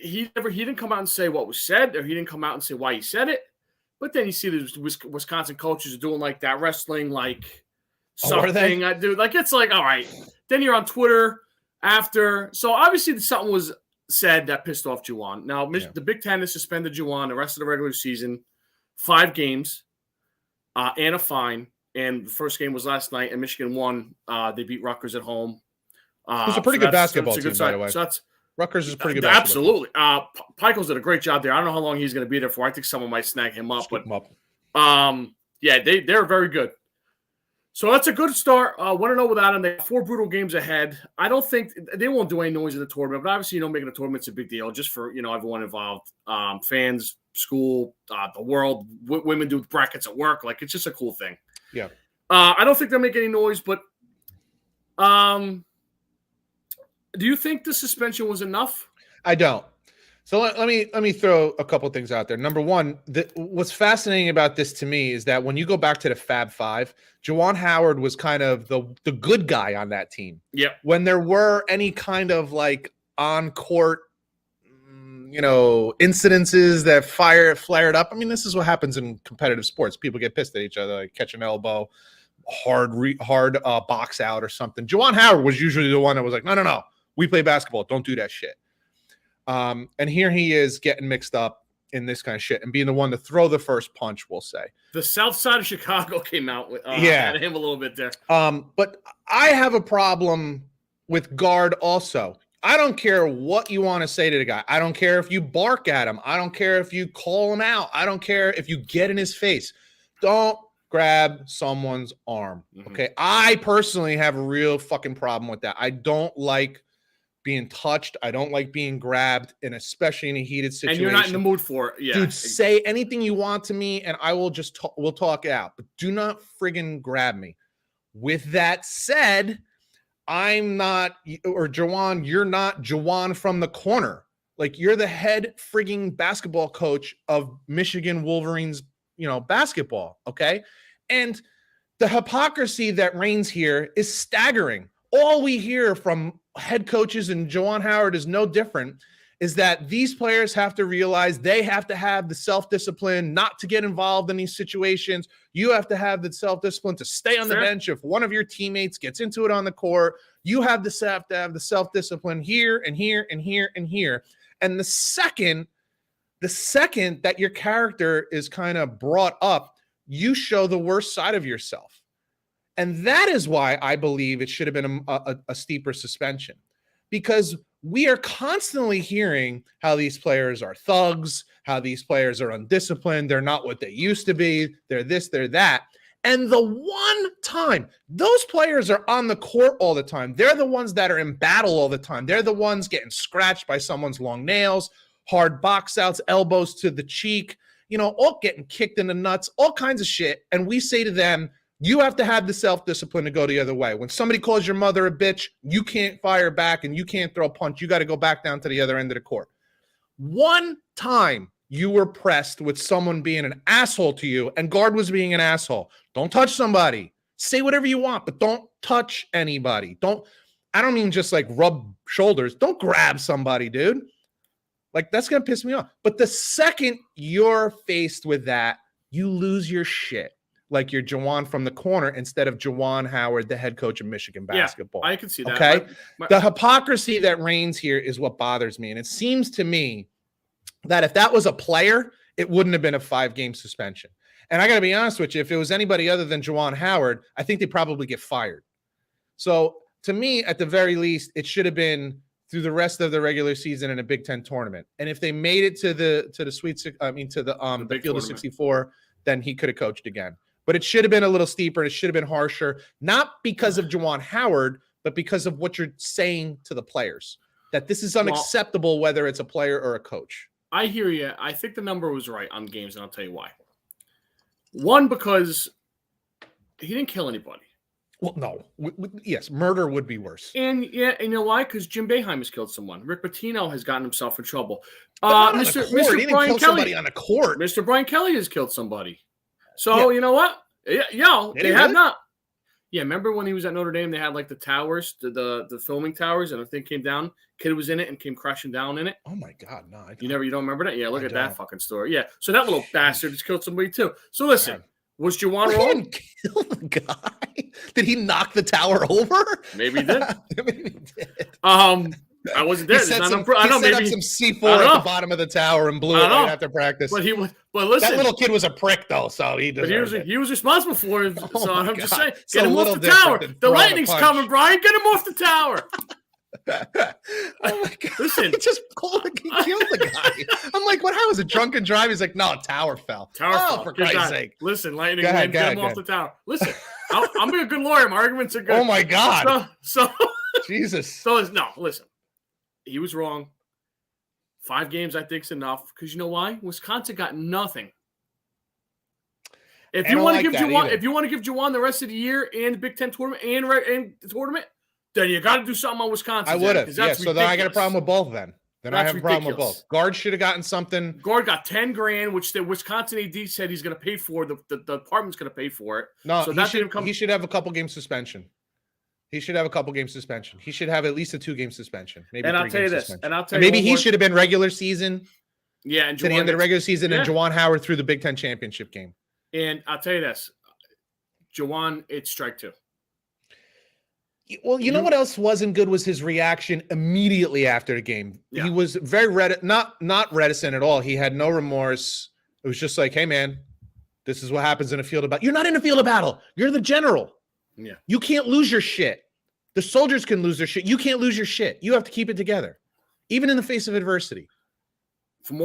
he didn't come out and say what was said, or he didn't come out and say why he said it. But then you see the Wisconsin coaches are doing like that wrestling, like something. I do like it's like all right. Then you're on Twitter after, so obviously something was said that pissed off Juwan. Now, the Big Ten has suspended Juwan the rest of the regular season, 5 games and a fine. And the first game was last night, and Michigan won. They beat Rutgers at home. It was a pretty good basketball team, by the way. So that's Rutgers is pretty good basketball absolutely. Pikel's did a great job there. I don't know how long he's going to be there for. I think someone might snag him up. Yeah, they're very good. So that's a good start. 1-0 without him. They have 4 brutal games ahead. I don't think they won't do any noise in the tournament, but obviously, making a tournament's a big deal just for, everyone involved. Fans, school, the world, women do brackets at work. Like, it's just a cool thing. Yeah. I don't think they'll make any noise, but do you think the suspension was enough? I don't. So let me throw a couple things out there. Number one, what's fascinating about this to me is that when you go back to the Fab Five, Juwan Howard was kind of the good guy on that team. Yeah. When there were any kind of like on court, incidences that flared up. I mean, this is what happens in competitive sports. People get pissed at each other, like catch an elbow, hard box out or something. Juwan Howard was usually the one that was like, no, we play basketball. Don't do that shit. And here he is getting mixed up in this kind of shit and being the one to throw the first punch, we'll say. The South Side of Chicago came out with at him a little bit there. But I have a problem with guard also. I don't care what you want to say to the guy. I don't care if you bark at him. I don't care if you call him out. I don't care if you get in his face. Don't grab someone's arm. Okay. I personally have a real fucking problem with that. I don't like being touched. I don't like being grabbed, and especially in a heated situation. And you're not in the mood for it. Yeah. Dude, say anything you want to me, and I will just we'll talk it out. But do not friggin' grab me. With that said, I'm not, or Juwan, you're not Juwan from the corner. Like, you're the head frigging basketball coach of Michigan Wolverines, basketball. Okay. And the hypocrisy that reigns here is staggering. All we hear from head coaches, and Juwan Howard is no different, is that these players have to realize they have to have the self-discipline not to get involved in these situations. You have to have the self-discipline to stay on the bench if one of your teammates gets into it on the court. You have to have the self-discipline here and here and here and here. And the second that your character is kind of brought up, you show the worst side of yourself. And that is why I believe it should have been a steeper suspension, because we are constantly hearing how these players are thugs, how these players are undisciplined. They're not what they used to be. They're this, they're that. And the one time those players are on the court all the time, they're the ones that are in battle all the time. They're the ones getting scratched by someone's long nails, hard box outs, elbows to the cheek, all getting kicked in the nuts, all kinds of shit. And we say to them, you have to have the self-discipline to go the other way. When somebody calls your mother a bitch, you can't fire back and you can't throw a punch. You got to go back down to the other end of the court. One time you were pressed with someone being an asshole to you, and guard was being an asshole. Don't touch somebody. Say whatever you want, but don't touch anybody. I don't mean just like rub shoulders. Don't grab somebody, dude. Like, that's going to piss me off. But the second you're faced with that, you lose your shit. Like, you're Juwan from the corner instead of Juwan Howard, the head coach of Michigan basketball. Yeah, I can see that. Okay? The hypocrisy that reigns here is what bothers me. And it seems to me that if that was a player, it wouldn't have been a 5-game suspension. And I got to be honest with you, if it was anybody other than Juwan Howard, I think they'd probably get fired. So to me, at the very least, it should have been through the rest of the regular season in a Big Ten tournament. And if they made it to the field of 64, then he could have coached again. But it should have been a little steeper. It should have been harsher, not because of Juwan Howard, but because of what you're saying to the players, that this is unacceptable, whether it's a player or a coach. I hear you. I think the number was right on games, and I'll tell you why. One, because he didn't kill anybody. Well, no. Yes, murder would be worse. And you know why? Because Jim Boeheim has killed someone. Rick Pitino has gotten himself in trouble. Mr. Brian Kelly on a court. Mr. Brian Kelly has killed somebody. So, You know what? Yeah, they have not. Yeah, remember when he was at Notre Dame, they had like the towers, the filming towers, and a thing came down. Kid was in it and came crashing down in it. Oh my God, no! You don't remember that? Yeah, look at that fucking story. Yeah, so that little bastard has killed somebody too. So listen, was Juwan wrong? He kill the guy? Did he knock the tower over? Maybe he did. Maybe he did. I wasn't there. He set, I some, know, set maybe up some C4 at the bottom of the tower and blew it right after practice. But listen, that little kid was a prick, though, so he deserved it. He was responsible for it. Oh So I'm just saying, so get him off the tower. The lightning's coming, Brian. Get him off the tower. Oh my God! Listen, he just killed the guy. I'm like, what? How was it? Drunken drive? He's like, no, tower fell. Fell. For Christ's sake! Listen, lightning, get him off the tower. Listen, I'm being a good lawyer. My arguments are good. Oh my God! So Jesus. So no, listen, he was wrong. 5 games, I think, is enough because you know why? Wisconsin got nothing. If you want to give Juwan the rest of the year and the Big Ten tournament and the tournament, then you got to do something on Wisconsin. I would have. Yeah, so then I got a problem with both then. I have a problem with both. Guard should have gotten something. Guard got $10,000, which the Wisconsin AD said he's going to pay for. The department's going to pay for it. No, so he should have a couple game suspension. He should have a couple game suspension. He should have at least a 2-game suspension. Maybe. And I'll tell you this. And I'll tell you maybe he should have been regular season. Yeah, and to the end of the regular season, and Juwan Howard through the Big Ten championship game. And I'll tell you this, Juwan, it's strike 2. Well, you know what else wasn't good was his reaction immediately after the game. Yeah. He was very not reticent at all. He had no remorse. It was just like, hey, man, this is what happens in a field of battle. You're not in a field of battle. You're the general. Yeah. You can't lose your shit. The soldiers can lose their shit. You can't lose your shit. You have to keep it together, even in the face of adversity. From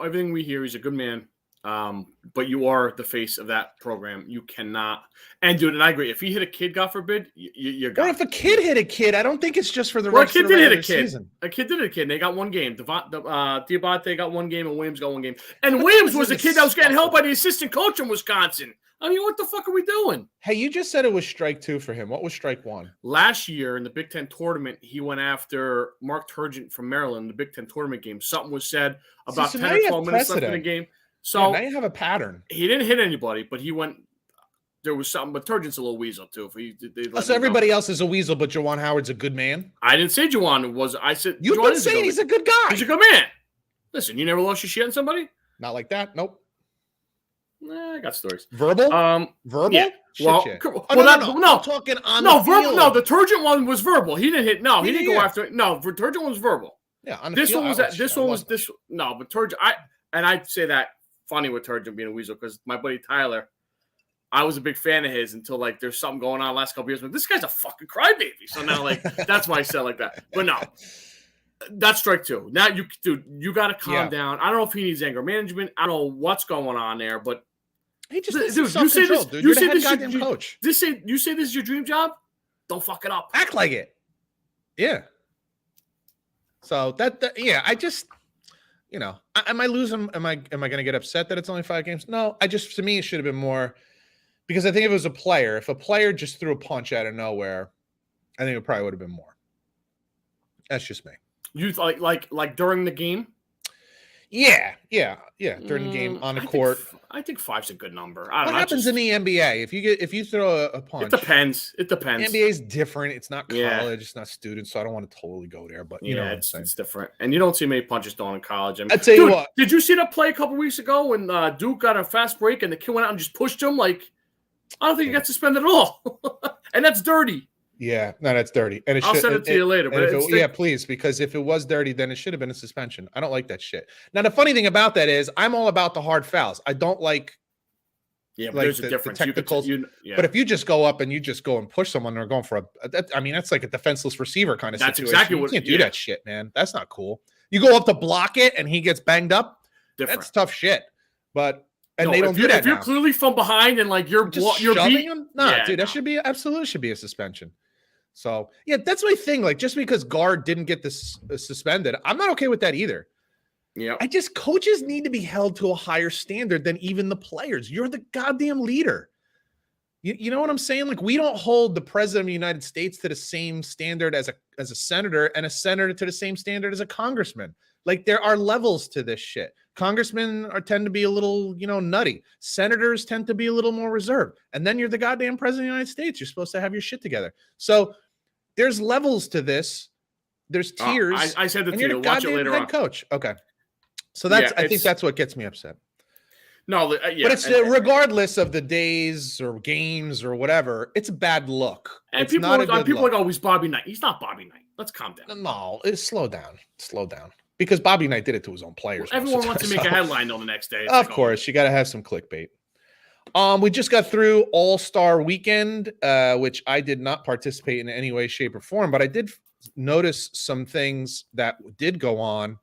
everything we hear, he's a good man. But you are the face of that program. You cannot. And dude, and I agree. If he hit a kid, God forbid, you're gone. Or if a kid hit a kid, I don't think it's just for the rest of the regular season. A kid did hit a kid. And they got one game. Diabate got one game, and Williams got one game. And Williams was the kid that was getting held by the assistant coach from Wisconsin. I mean, what the fuck are we doing? Hey, you just said it was strike 2 for him. What was strike 1? Last year in the Big Ten tournament, he went after Mark Turgeon from Maryland, the Big Ten tournament game. Something was said about 10 or 12 minutes left in the game. So now you have a pattern. He didn't hit anybody, but he went. There was something, but Turgeon's a little weasel too. So everybody else is a weasel, but Juwan Howard's a good man. I didn't say Juwan was. I said you've been saying he's a good guy. He's a good man. Listen, you never lost your shit on somebody. Not like that. Nope. Nah, I got stories. Verbal? Verbal? Yeah. No. I'm talking on the field. No, the Turgeon one was verbal. He didn't hit. No, he didn't go after it. No, the Turgeon one was verbal. Yeah, on the this field. One was this. No, but Turgeon. I'd say that funny with Turgeon being a weasel because my buddy Tyler, I was a big fan of his until like there's something going on last couple years. But this guy's a fucking crybaby. So now like that's why I said like that. But no. That's strike 2. Now you got to calm down. I don't know if he needs anger management. I don't know what's going on there, but he just you say this. Dude. You say this. Coach. You say this is your dream job. Don't fuck it up. Act like it. Yeah. So I just, am I losing? Am I going to get upset that it's only 5 games? No. To me, it should have been more because I think if it was a player, if a player just threw a punch out of nowhere, I think it probably would have been more. That's just me. You like during the game? Yeah. During the game on the court, I think 5's a good number. What happens in the NBA if you throw a punch? It depends. The NBA is different. It's not college. It's not students, so I don't want to totally go there. But you know what I'm saying. It's different, and you don't see many punches thrown in college. I mean, I tell you what. Did you see that play a couple weeks ago when Duke got a fast break and the kid went out and just pushed him? Like, I don't think he got suspended at all, and that's dirty. Yeah, no, that's dirty. And I'll send it to you later. But please, because if it was dirty, then it should have been a suspension. I don't like that shit. Now, the funny thing about that is I'm all about the hard fouls. I don't like but there's a difference. The technicals. But if you just go up and you just go and push someone, they're going for that's like a defenseless receiver kind of situation. Exactly you can't do that shit, man. That's not cool. You go up to block it and he gets banged up. That's tough shit. But they don't do that. If you're clearly from behind and like you're shoving him, dude, that should be a suspension. So, that's my thing. Like, just because guard didn't get this suspended, I'm not okay with that either. Yeah. Coaches need to be held to a higher standard than even the players. You're the goddamn leader. You know what I'm saying? Like, we don't hold the president of the United States to the same standard as a senator and a senator to the same standard as a congressman. Like, there are levels to this shit. Congressmen tend to be a little, nutty. Senators tend to be a little more reserved. And then you're the goddamn president of the United States. You're supposed to have your shit together. So there's levels to this. There's tiers. I said that to you. You're watch it later head coach. Okay. So I think that's what gets me upset. No, but it's regardless of the days or games or whatever, it's a bad look. And people are like, "Oh, he's Bobby Knight." He's not Bobby Knight. Let's calm down. No, slow down. Slow down. Because Bobby Knight did it to his own players. Everyone wants to make a headline on the next day. Of course, you got to have some clickbait. We just got through All-Star Weekend, which I did not participate in any way, shape, or form, but I did notice some things that did go on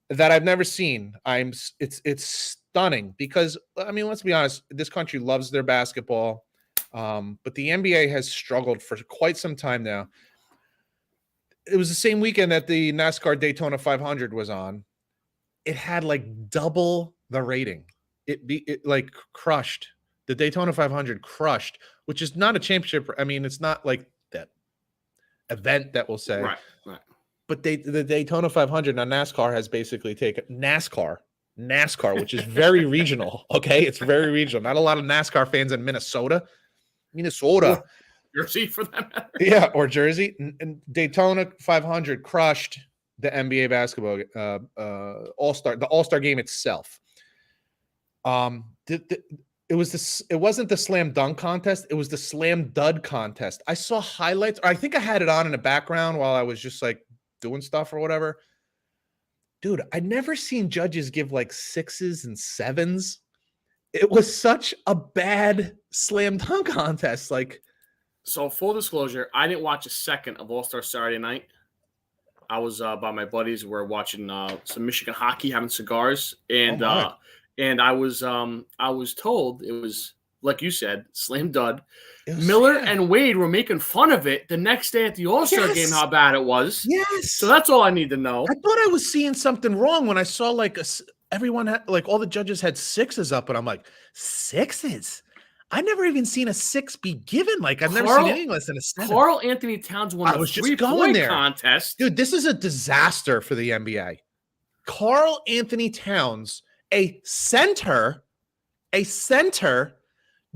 that I've never seen. It's stunning because, I mean, let's be honest, this country loves their basketball, but the NBA has struggled for quite some time now. It was the same weekend that the NASCAR Daytona 500 was on. It had like double the rating. It like crushed. The Daytona 500 crushed, which is not a championship. I mean, it's not like that event that we'll say. Right. But the Daytona 500 now NASCAR has basically taken NASCAR, which is very regional. Okay, it's very regional. Not a lot of NASCAR fans in Minnesota. Jersey for them. Yeah, or Jersey. And Daytona 500 crushed the NBA basketball the All-Star game itself. It wasn't the slam dunk contest, it was the slam dud contest. I saw highlights, or I think I had it on in the background while I was just like doing stuff or whatever. Dude, I'd never seen judges give like 6s and 7s. It was such a bad slam dunk contest. Like, so full disclosure, I didn't watch a second of All-Star Saturday night. I was by my buddies. We're watching some Michigan hockey, having cigars, and I was told it was, like you said, slam dud. Miller and Wade were making fun of it the next day at the All-Star game, how bad it was. Yes. So that's all I need to know. I thought I was seeing something wrong when I saw like everyone had, like, all the judges had 6s up, and I'm like, 6s? I never even seen a 6 be given. Like, I've never seen anything less than a 7. Carl Anthony Towns won the 3-point contest. Dude, this is a disaster for the NBA. Carl Anthony Towns, a center,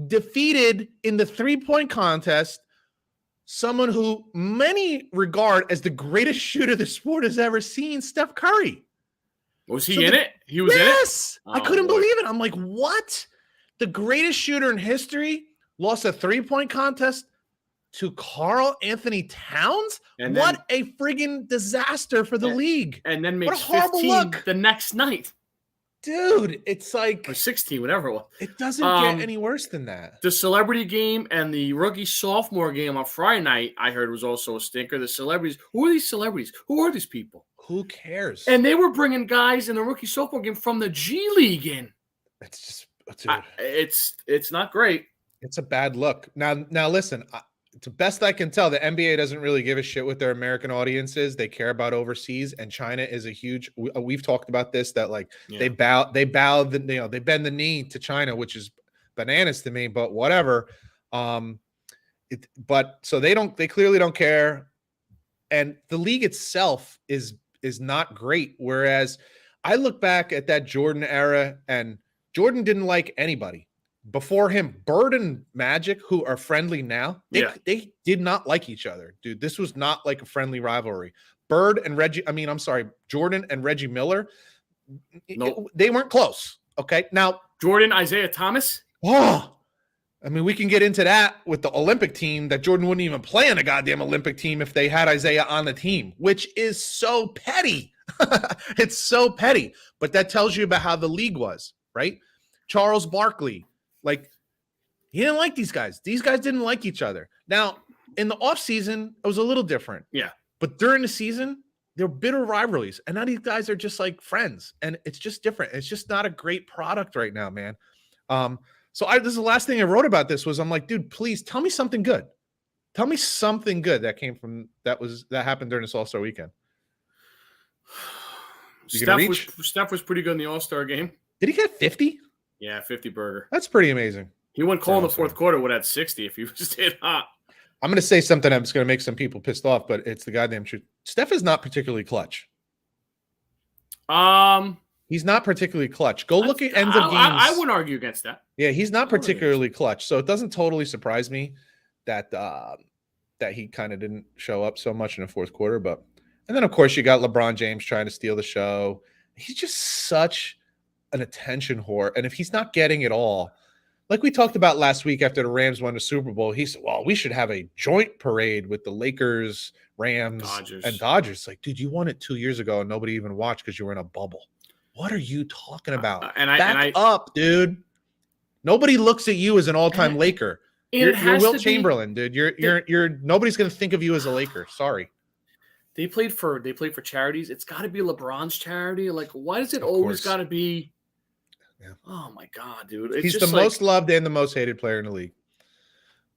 defeated in the 3-point contest someone who many regard as the greatest shooter the sport has ever seen, Steph Curry. Was he in it? He was in it? Yes. I couldn't believe it. I'm like, what? The greatest shooter in history lost a 3-point contest to Carl Anthony Towns? And what a friggin' disaster for the league. And then makes 15 the next night. Dude, it's like... Or 16, whatever it was. It doesn't get any worse than that. The celebrity game and the rookie-sophomore game on Friday night, I heard, was also a stinker. The celebrities... Who are these celebrities? Who are these people? Who cares? And they were bringing guys in the rookie-sophomore game from the G League in. It's just... It's not great. It's a bad look. Now listen, to best I can tell, the NBA doesn't really give a shit what their American audiences. They care about overseas, and China is a huge. We've talked about this, that like they bend the knee to China, which is bananas to me. But whatever. But so they clearly don't care, and the league itself is not great. Whereas I look back at that Jordan era, and Jordan didn't like anybody. Before him, Bird and Magic, who are friendly now, they did not like each other, dude. This was not like a friendly rivalry. Jordan and Reggie Miller, they weren't close. Okay, now Jordan, Isaiah Thomas. Oh, I mean, we can get into that with the Olympic team, that Jordan wouldn't even play on a goddamn Olympic team if they had Isaiah on the team, which is so petty. It's so petty, but that tells you about how the league was, right? Charles Barkley. Like, he didn't like these guys. These guys didn't like each other. Now, in the offseason, it was a little different. Yeah. But during the season, they're bitter rivalries. And now these guys are just like friends. And it's just different. It's just not a great product right now, man. So this is the last thing I wrote about this was, I'm like, dude, please tell me something good. Tell me something good that came from that happened during this All-Star weekend. Steph was pretty good in the All-Star game. Did he get 50? Yeah, 50 burger. That's pretty amazing. He went cold in the fourth quarter, would have 60 if he was stayed hot. I'm going to say something that's going to make some people pissed off, but it's the goddamn truth. Steph is not particularly clutch. He's not particularly clutch. Go look at ends of games. I wouldn't argue against that. Yeah, he's not particularly clutch. So it doesn't totally surprise me that he kind of didn't show up so much in the fourth quarter. And then, of course, you got LeBron James trying to steal the show. He's just such an attention whore. And if he's not getting it all, like we talked about last week after the Rams won the Super Bowl, he said, well, we should have a joint parade with the Lakers, Rams, and Dodgers. Like, dude, you won it 2 years ago and nobody even watched because you were in a bubble. What are you talking about? Back up, dude. Nobody looks at you as an all-time Laker. You're Wilt Chamberlain, dude. You're nobody's gonna think of you as a Laker. Sorry. They played for charities. It's got to be LeBron's charity. Like, why does it always got to be? Yeah. Oh my God, dude! He's just the most loved and the most hated player in the league.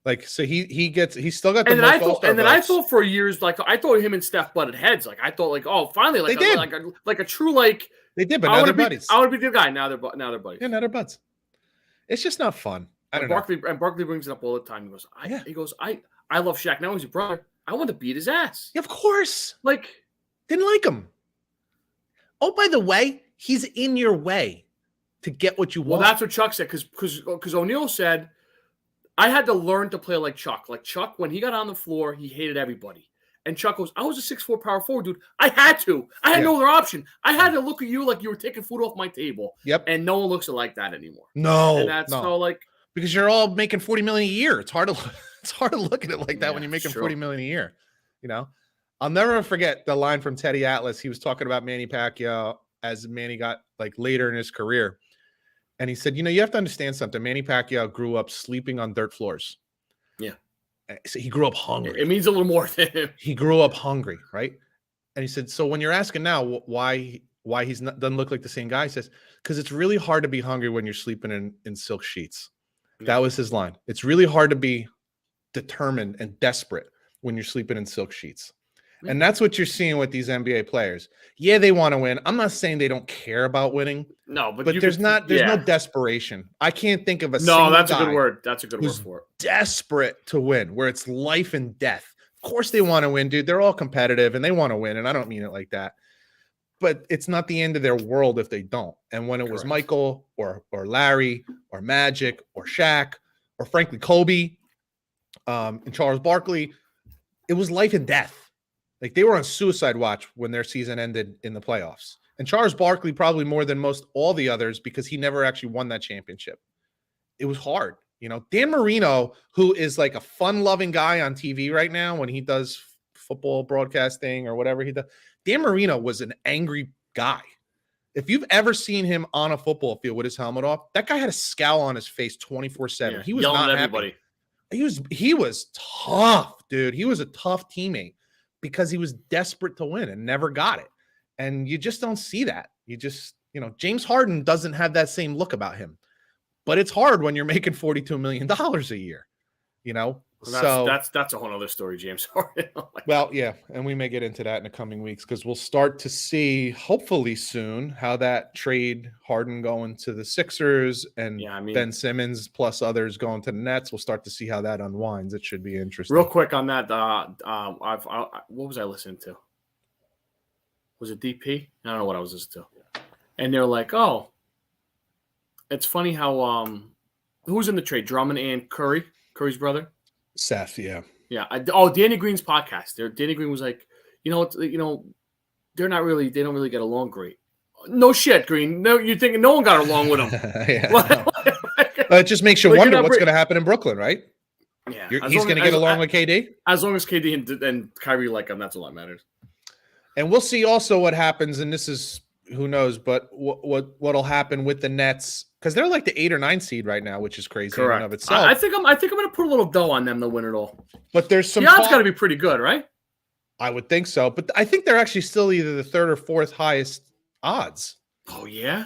Like, so he's still got the most All-Star votes. I thought for years, like I thought him and Steph butted heads. Like I thought, like, oh, finally, like they did. like a true like they did, but now they're buddies. I want to be the guy. Now they're buddies. Yeah, now they're buds. It's just not fun. I don't know. And Barkley brings it up all the time. He goes, I love Shaq. Now he's your brother. I want to beat his ass. Yeah, of course. Like, didn't like him. Oh, by the way, he's in your way to get what you want. Well, that's what Chuck said, because O'Neal said, I had to learn to play like Chuck. Like Chuck, when he got on the floor, he hated everybody. And Chuck goes, I was a 6'4" power forward, dude. I had to. I had no other option. I had to look at you like you were taking food off my table. Yep. And no one looks at like that anymore. No. And that's so like, because you're all making $40 million a year. It's hard to look at it like that when you're making $40 million a year. You know, I'll never forget the line from Teddy Atlas. He was talking about Manny Pacquiao as Manny got like later in his career. And he said, you know, you have to understand something. Manny Pacquiao grew up sleeping on dirt floors. Yeah. So he grew up hungry. It means a little more to him. He grew up hungry, right? And he said, so when you're asking now why he's not doesn't look like the same guy, he says, because it's really hard to be hungry when you're sleeping in silk sheets. Yeah. That was his line. It's really hard to be determined and desperate when you're sleeping in silk sheets. And that's what you're seeing with these NBA players. Yeah, they want to win. I'm not saying they don't care about winning. No, but there's no desperation. I can't think of a single that's guy a good word. That's a good word for it. Desperate to win, where it's life and death. Of course they want to win, dude. They're all competitive and they want to win, and I don't mean it like that. But it's not the end of their world if they don't. And when it was Michael or Larry or Magic or Shaq or frankly Kobe and Charles Barkley, it was life and death. Like they were on suicide watch when their season ended in the playoffs. And Charles Barkley probably more than most all the others because he never actually won that championship. It was hard. You know, Dan Marino, who is like a fun-loving guy on TV right now when he does football broadcasting or whatever he does, Dan Marino was an angry guy. If you've ever seen him on a football field with his helmet off, that guy had a scowl on his face 24/7. Yeah, he was not happy. Everybody. He was tough, dude. He was a tough teammate because he was desperate to win and never got it. And you just don't see that. James Harden doesn't have that same look about him. But it's hard when you're making $42 million a year, you know? Well, that's a whole other story, James Harden. Well, yeah, and we may get into that in the coming weeks because we'll start to see, hopefully soon, how that trade Harden going to the Sixers and Ben Simmons plus others going to the Nets. We'll start to see how that unwinds. It should be interesting. Real quick on that, what was I listening to? Was it DP? I don't know what I was listening to. And they're like, oh, it's funny how who's in the trade? Drummond and Curry's brother. Seth, yeah. Danny Green's podcast. Danny Green was like, they don't really get along great. No shit, Green. No, you're thinking no one got along with him. It just makes you wonder what's going to happen in Brooklyn, right? Yeah, he's going to get along with KD. As long as KD and Kyrie like him, that's all that matters. And we'll see also what happens, and this is who knows, but what'll happen with the Nets. Because they're like the 8 or 9 seed right now, which is crazy in and of itself. I think I'm going to put a little dough on them to win it all. But there's some. The odds got to be pretty good, right? I would think so. But I think they're actually still either the 3rd or 4th highest odds. Oh yeah.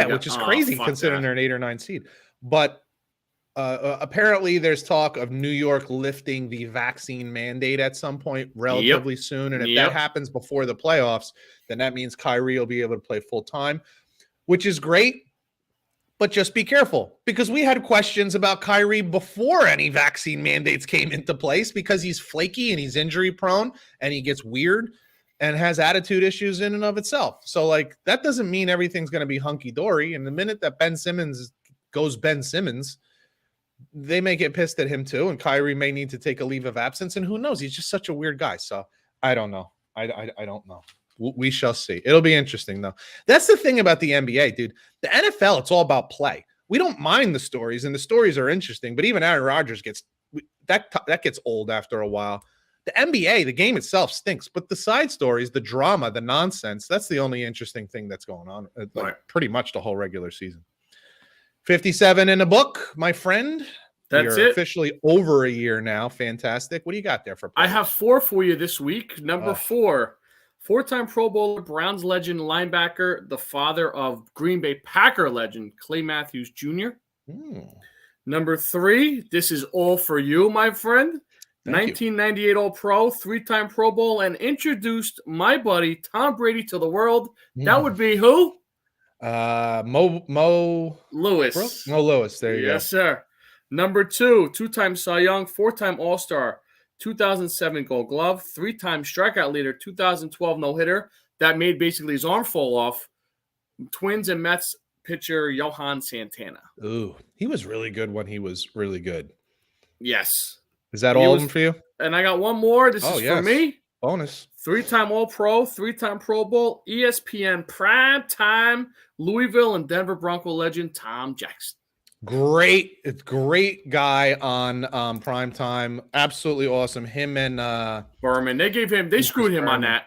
Which is crazy considering they're an 8 or 9 seed. But apparently, there's talk of New York lifting the vaccine mandate at some point relatively soon, and if that happens before the playoffs, then that means Kyrie will be able to play full time, which is great. But just be careful because we had questions about Kyrie before any vaccine mandates came into place because he's flaky and he's injury prone and he gets weird and has attitude issues in and of itself. So like that doesn't mean everything's going to be hunky dory. And the minute that Ben Simmons goes Ben Simmons, they may get pissed at him too. And Kyrie may need to take a leave of absence. And who knows? He's just such a weird guy. So I don't know. I don't know. We shall see. It'll be interesting, though. That's the thing about the NBA, dude. The NFL, it's all about play. we don't mind the stories, and the stories are interesting. But even Aaron Rodgers gets that gets old after a while. The NBA, the game itself stinks, but the side stories, the drama, the nonsense, that's the only interesting thing that's going on. Pretty much the whole regular season. 57 in the book, my friend. That's You're it. Officially over a year now. Fantastic. What do you got there for? I have 4 for you this week. Number 4, 4-time Pro Bowler, Browns legend, linebacker, the father of Green Bay Packer legend, Clay Matthews Jr. Number 3, this is all for you, my friend. 1998 All-Pro, 3-time Pro Bowl, and introduced my buddy Tom Brady to the world. That would be who? Mo Lewis. Mo Lewis. There you go. Yes, sir. Number 2, 2-time Cy Young, 4-time All-Star, 2007 Gold Glove, 3-time strikeout leader, 2012 no-hitter that made basically his arm fall off. Twins and Mets pitcher Johan Santana. Ooh, he was really good when he was really good. Yes. Is that all of them for you? And I got one more. This is for me. Bonus. 3-time All-Pro, 3-time Pro Bowl, ESPN prime time, Louisville and Denver Bronco legend Tom Jackson. Great guy on prime time. Absolutely awesome. Him and Berman. They screwed him on that.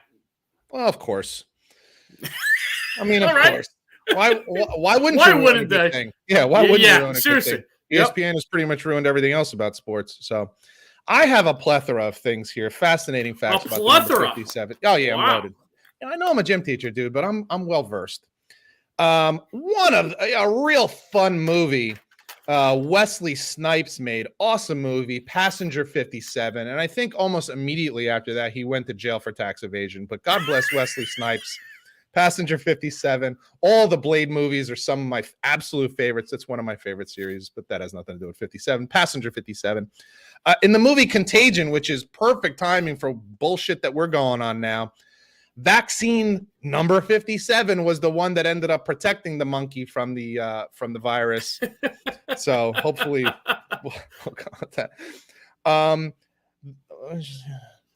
Well, of course. I mean, of course. Why wouldn't why you ruin wouldn't a good they? thing? Yeah, why wouldn't you ruin a seriously. good thing? ESPN has pretty much ruined everything else about sports. So I have a plethora of things here. Fascinating facts about the number 57. Oh, yeah, I'm loaded. I know I'm a gym teacher, dude, but I'm well versed. One of a real fun movie. Wesley Snipes made awesome movie, Passenger 57, and I think almost immediately after that he went to jail for tax evasion. But God bless Wesley Snipes. Passenger 57. All the Blade movies are some of my absolute favorites. It's one of my favorite series, but that has nothing to do with 57. Passenger 57. In the movie Contagion, which is perfect timing for bullshit that we're going on now, vaccine number 57 was the one that ended up protecting the monkey from the virus. So hopefully we'll go with that.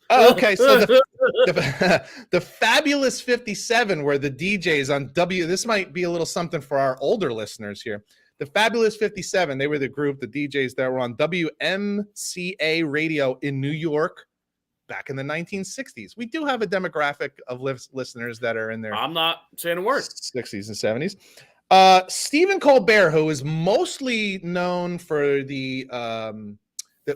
Okay, so the Fabulous 57 were the DJs on this might be a little something for our older listeners here. The Fabulous 57, they were the group, the DJs that were on WMCA radio in New York back in the 1960s. We do have a demographic of listeners that are in their I'm not saying a word. 60s and 70s. Stephen Colbert, who is mostly known for the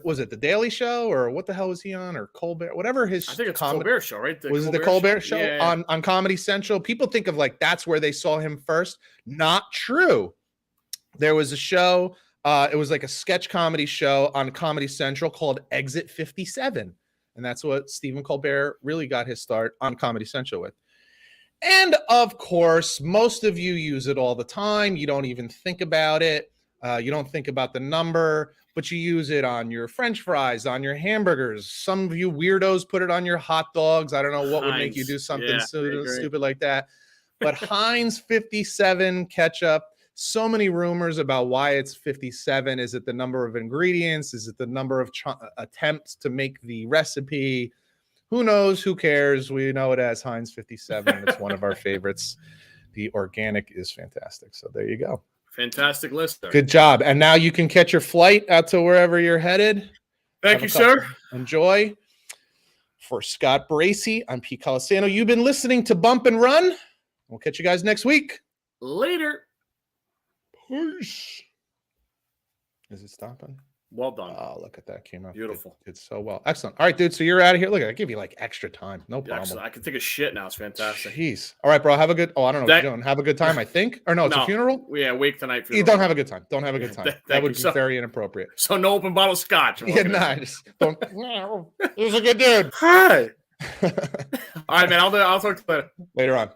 was it the Daily Show or what the hell was he on, or Colbert, whatever his I think it's Colbert Show, right? Was it the Colbert Show on Comedy Central? People think of like that's where they saw him first. Not true. There was a show, it was like a sketch comedy show on Comedy Central called Exit 57. And that's what Stephen Colbert really got his start on Comedy Central with. And of course, most of you use it all the time. You don't even think about it. You don't think about the number, but you use it on your French fries, on your hamburgers. Some of you weirdos put it on your hot dogs. I don't know what would make you do something stupid like that. But Heinz 57 ketchup, so many rumors about why it's 57. Is it the number of ingredients? Is it the number of attempts to make the recipe? Who knows? Who cares? We know it as Heinz 57. It's one of our favorites. The organic is fantastic. So there you go. Fantastic list there. Good job. And now you can catch your flight out to wherever you're headed. Thank you, sir. Enjoy. For Scott Bracey, I'm Pete Colasano. You've been listening to Bump and Run. We'll catch you guys next week. Later. Peace. Is it stopping? Well done. Oh, look at that. Came out beautiful. Did so well. Excellent. All right, dude. So you're out of here. Look, I give you like extra time. No problem. Excellent. I can take a shit now. It's fantastic. Jeez. All right, bro. Have a good. Oh, I don't know what you're doing. Have a good time, I think. Or no, it's a funeral? Yeah, wake tonight. Funeral. You don't have a good time. Don't have a good time. That would be very inappropriate. So no open bottle of scotch. Yeah, nah. Just don't. He was a good dude. Hi. All right, man. I'll talk to you later. Later on.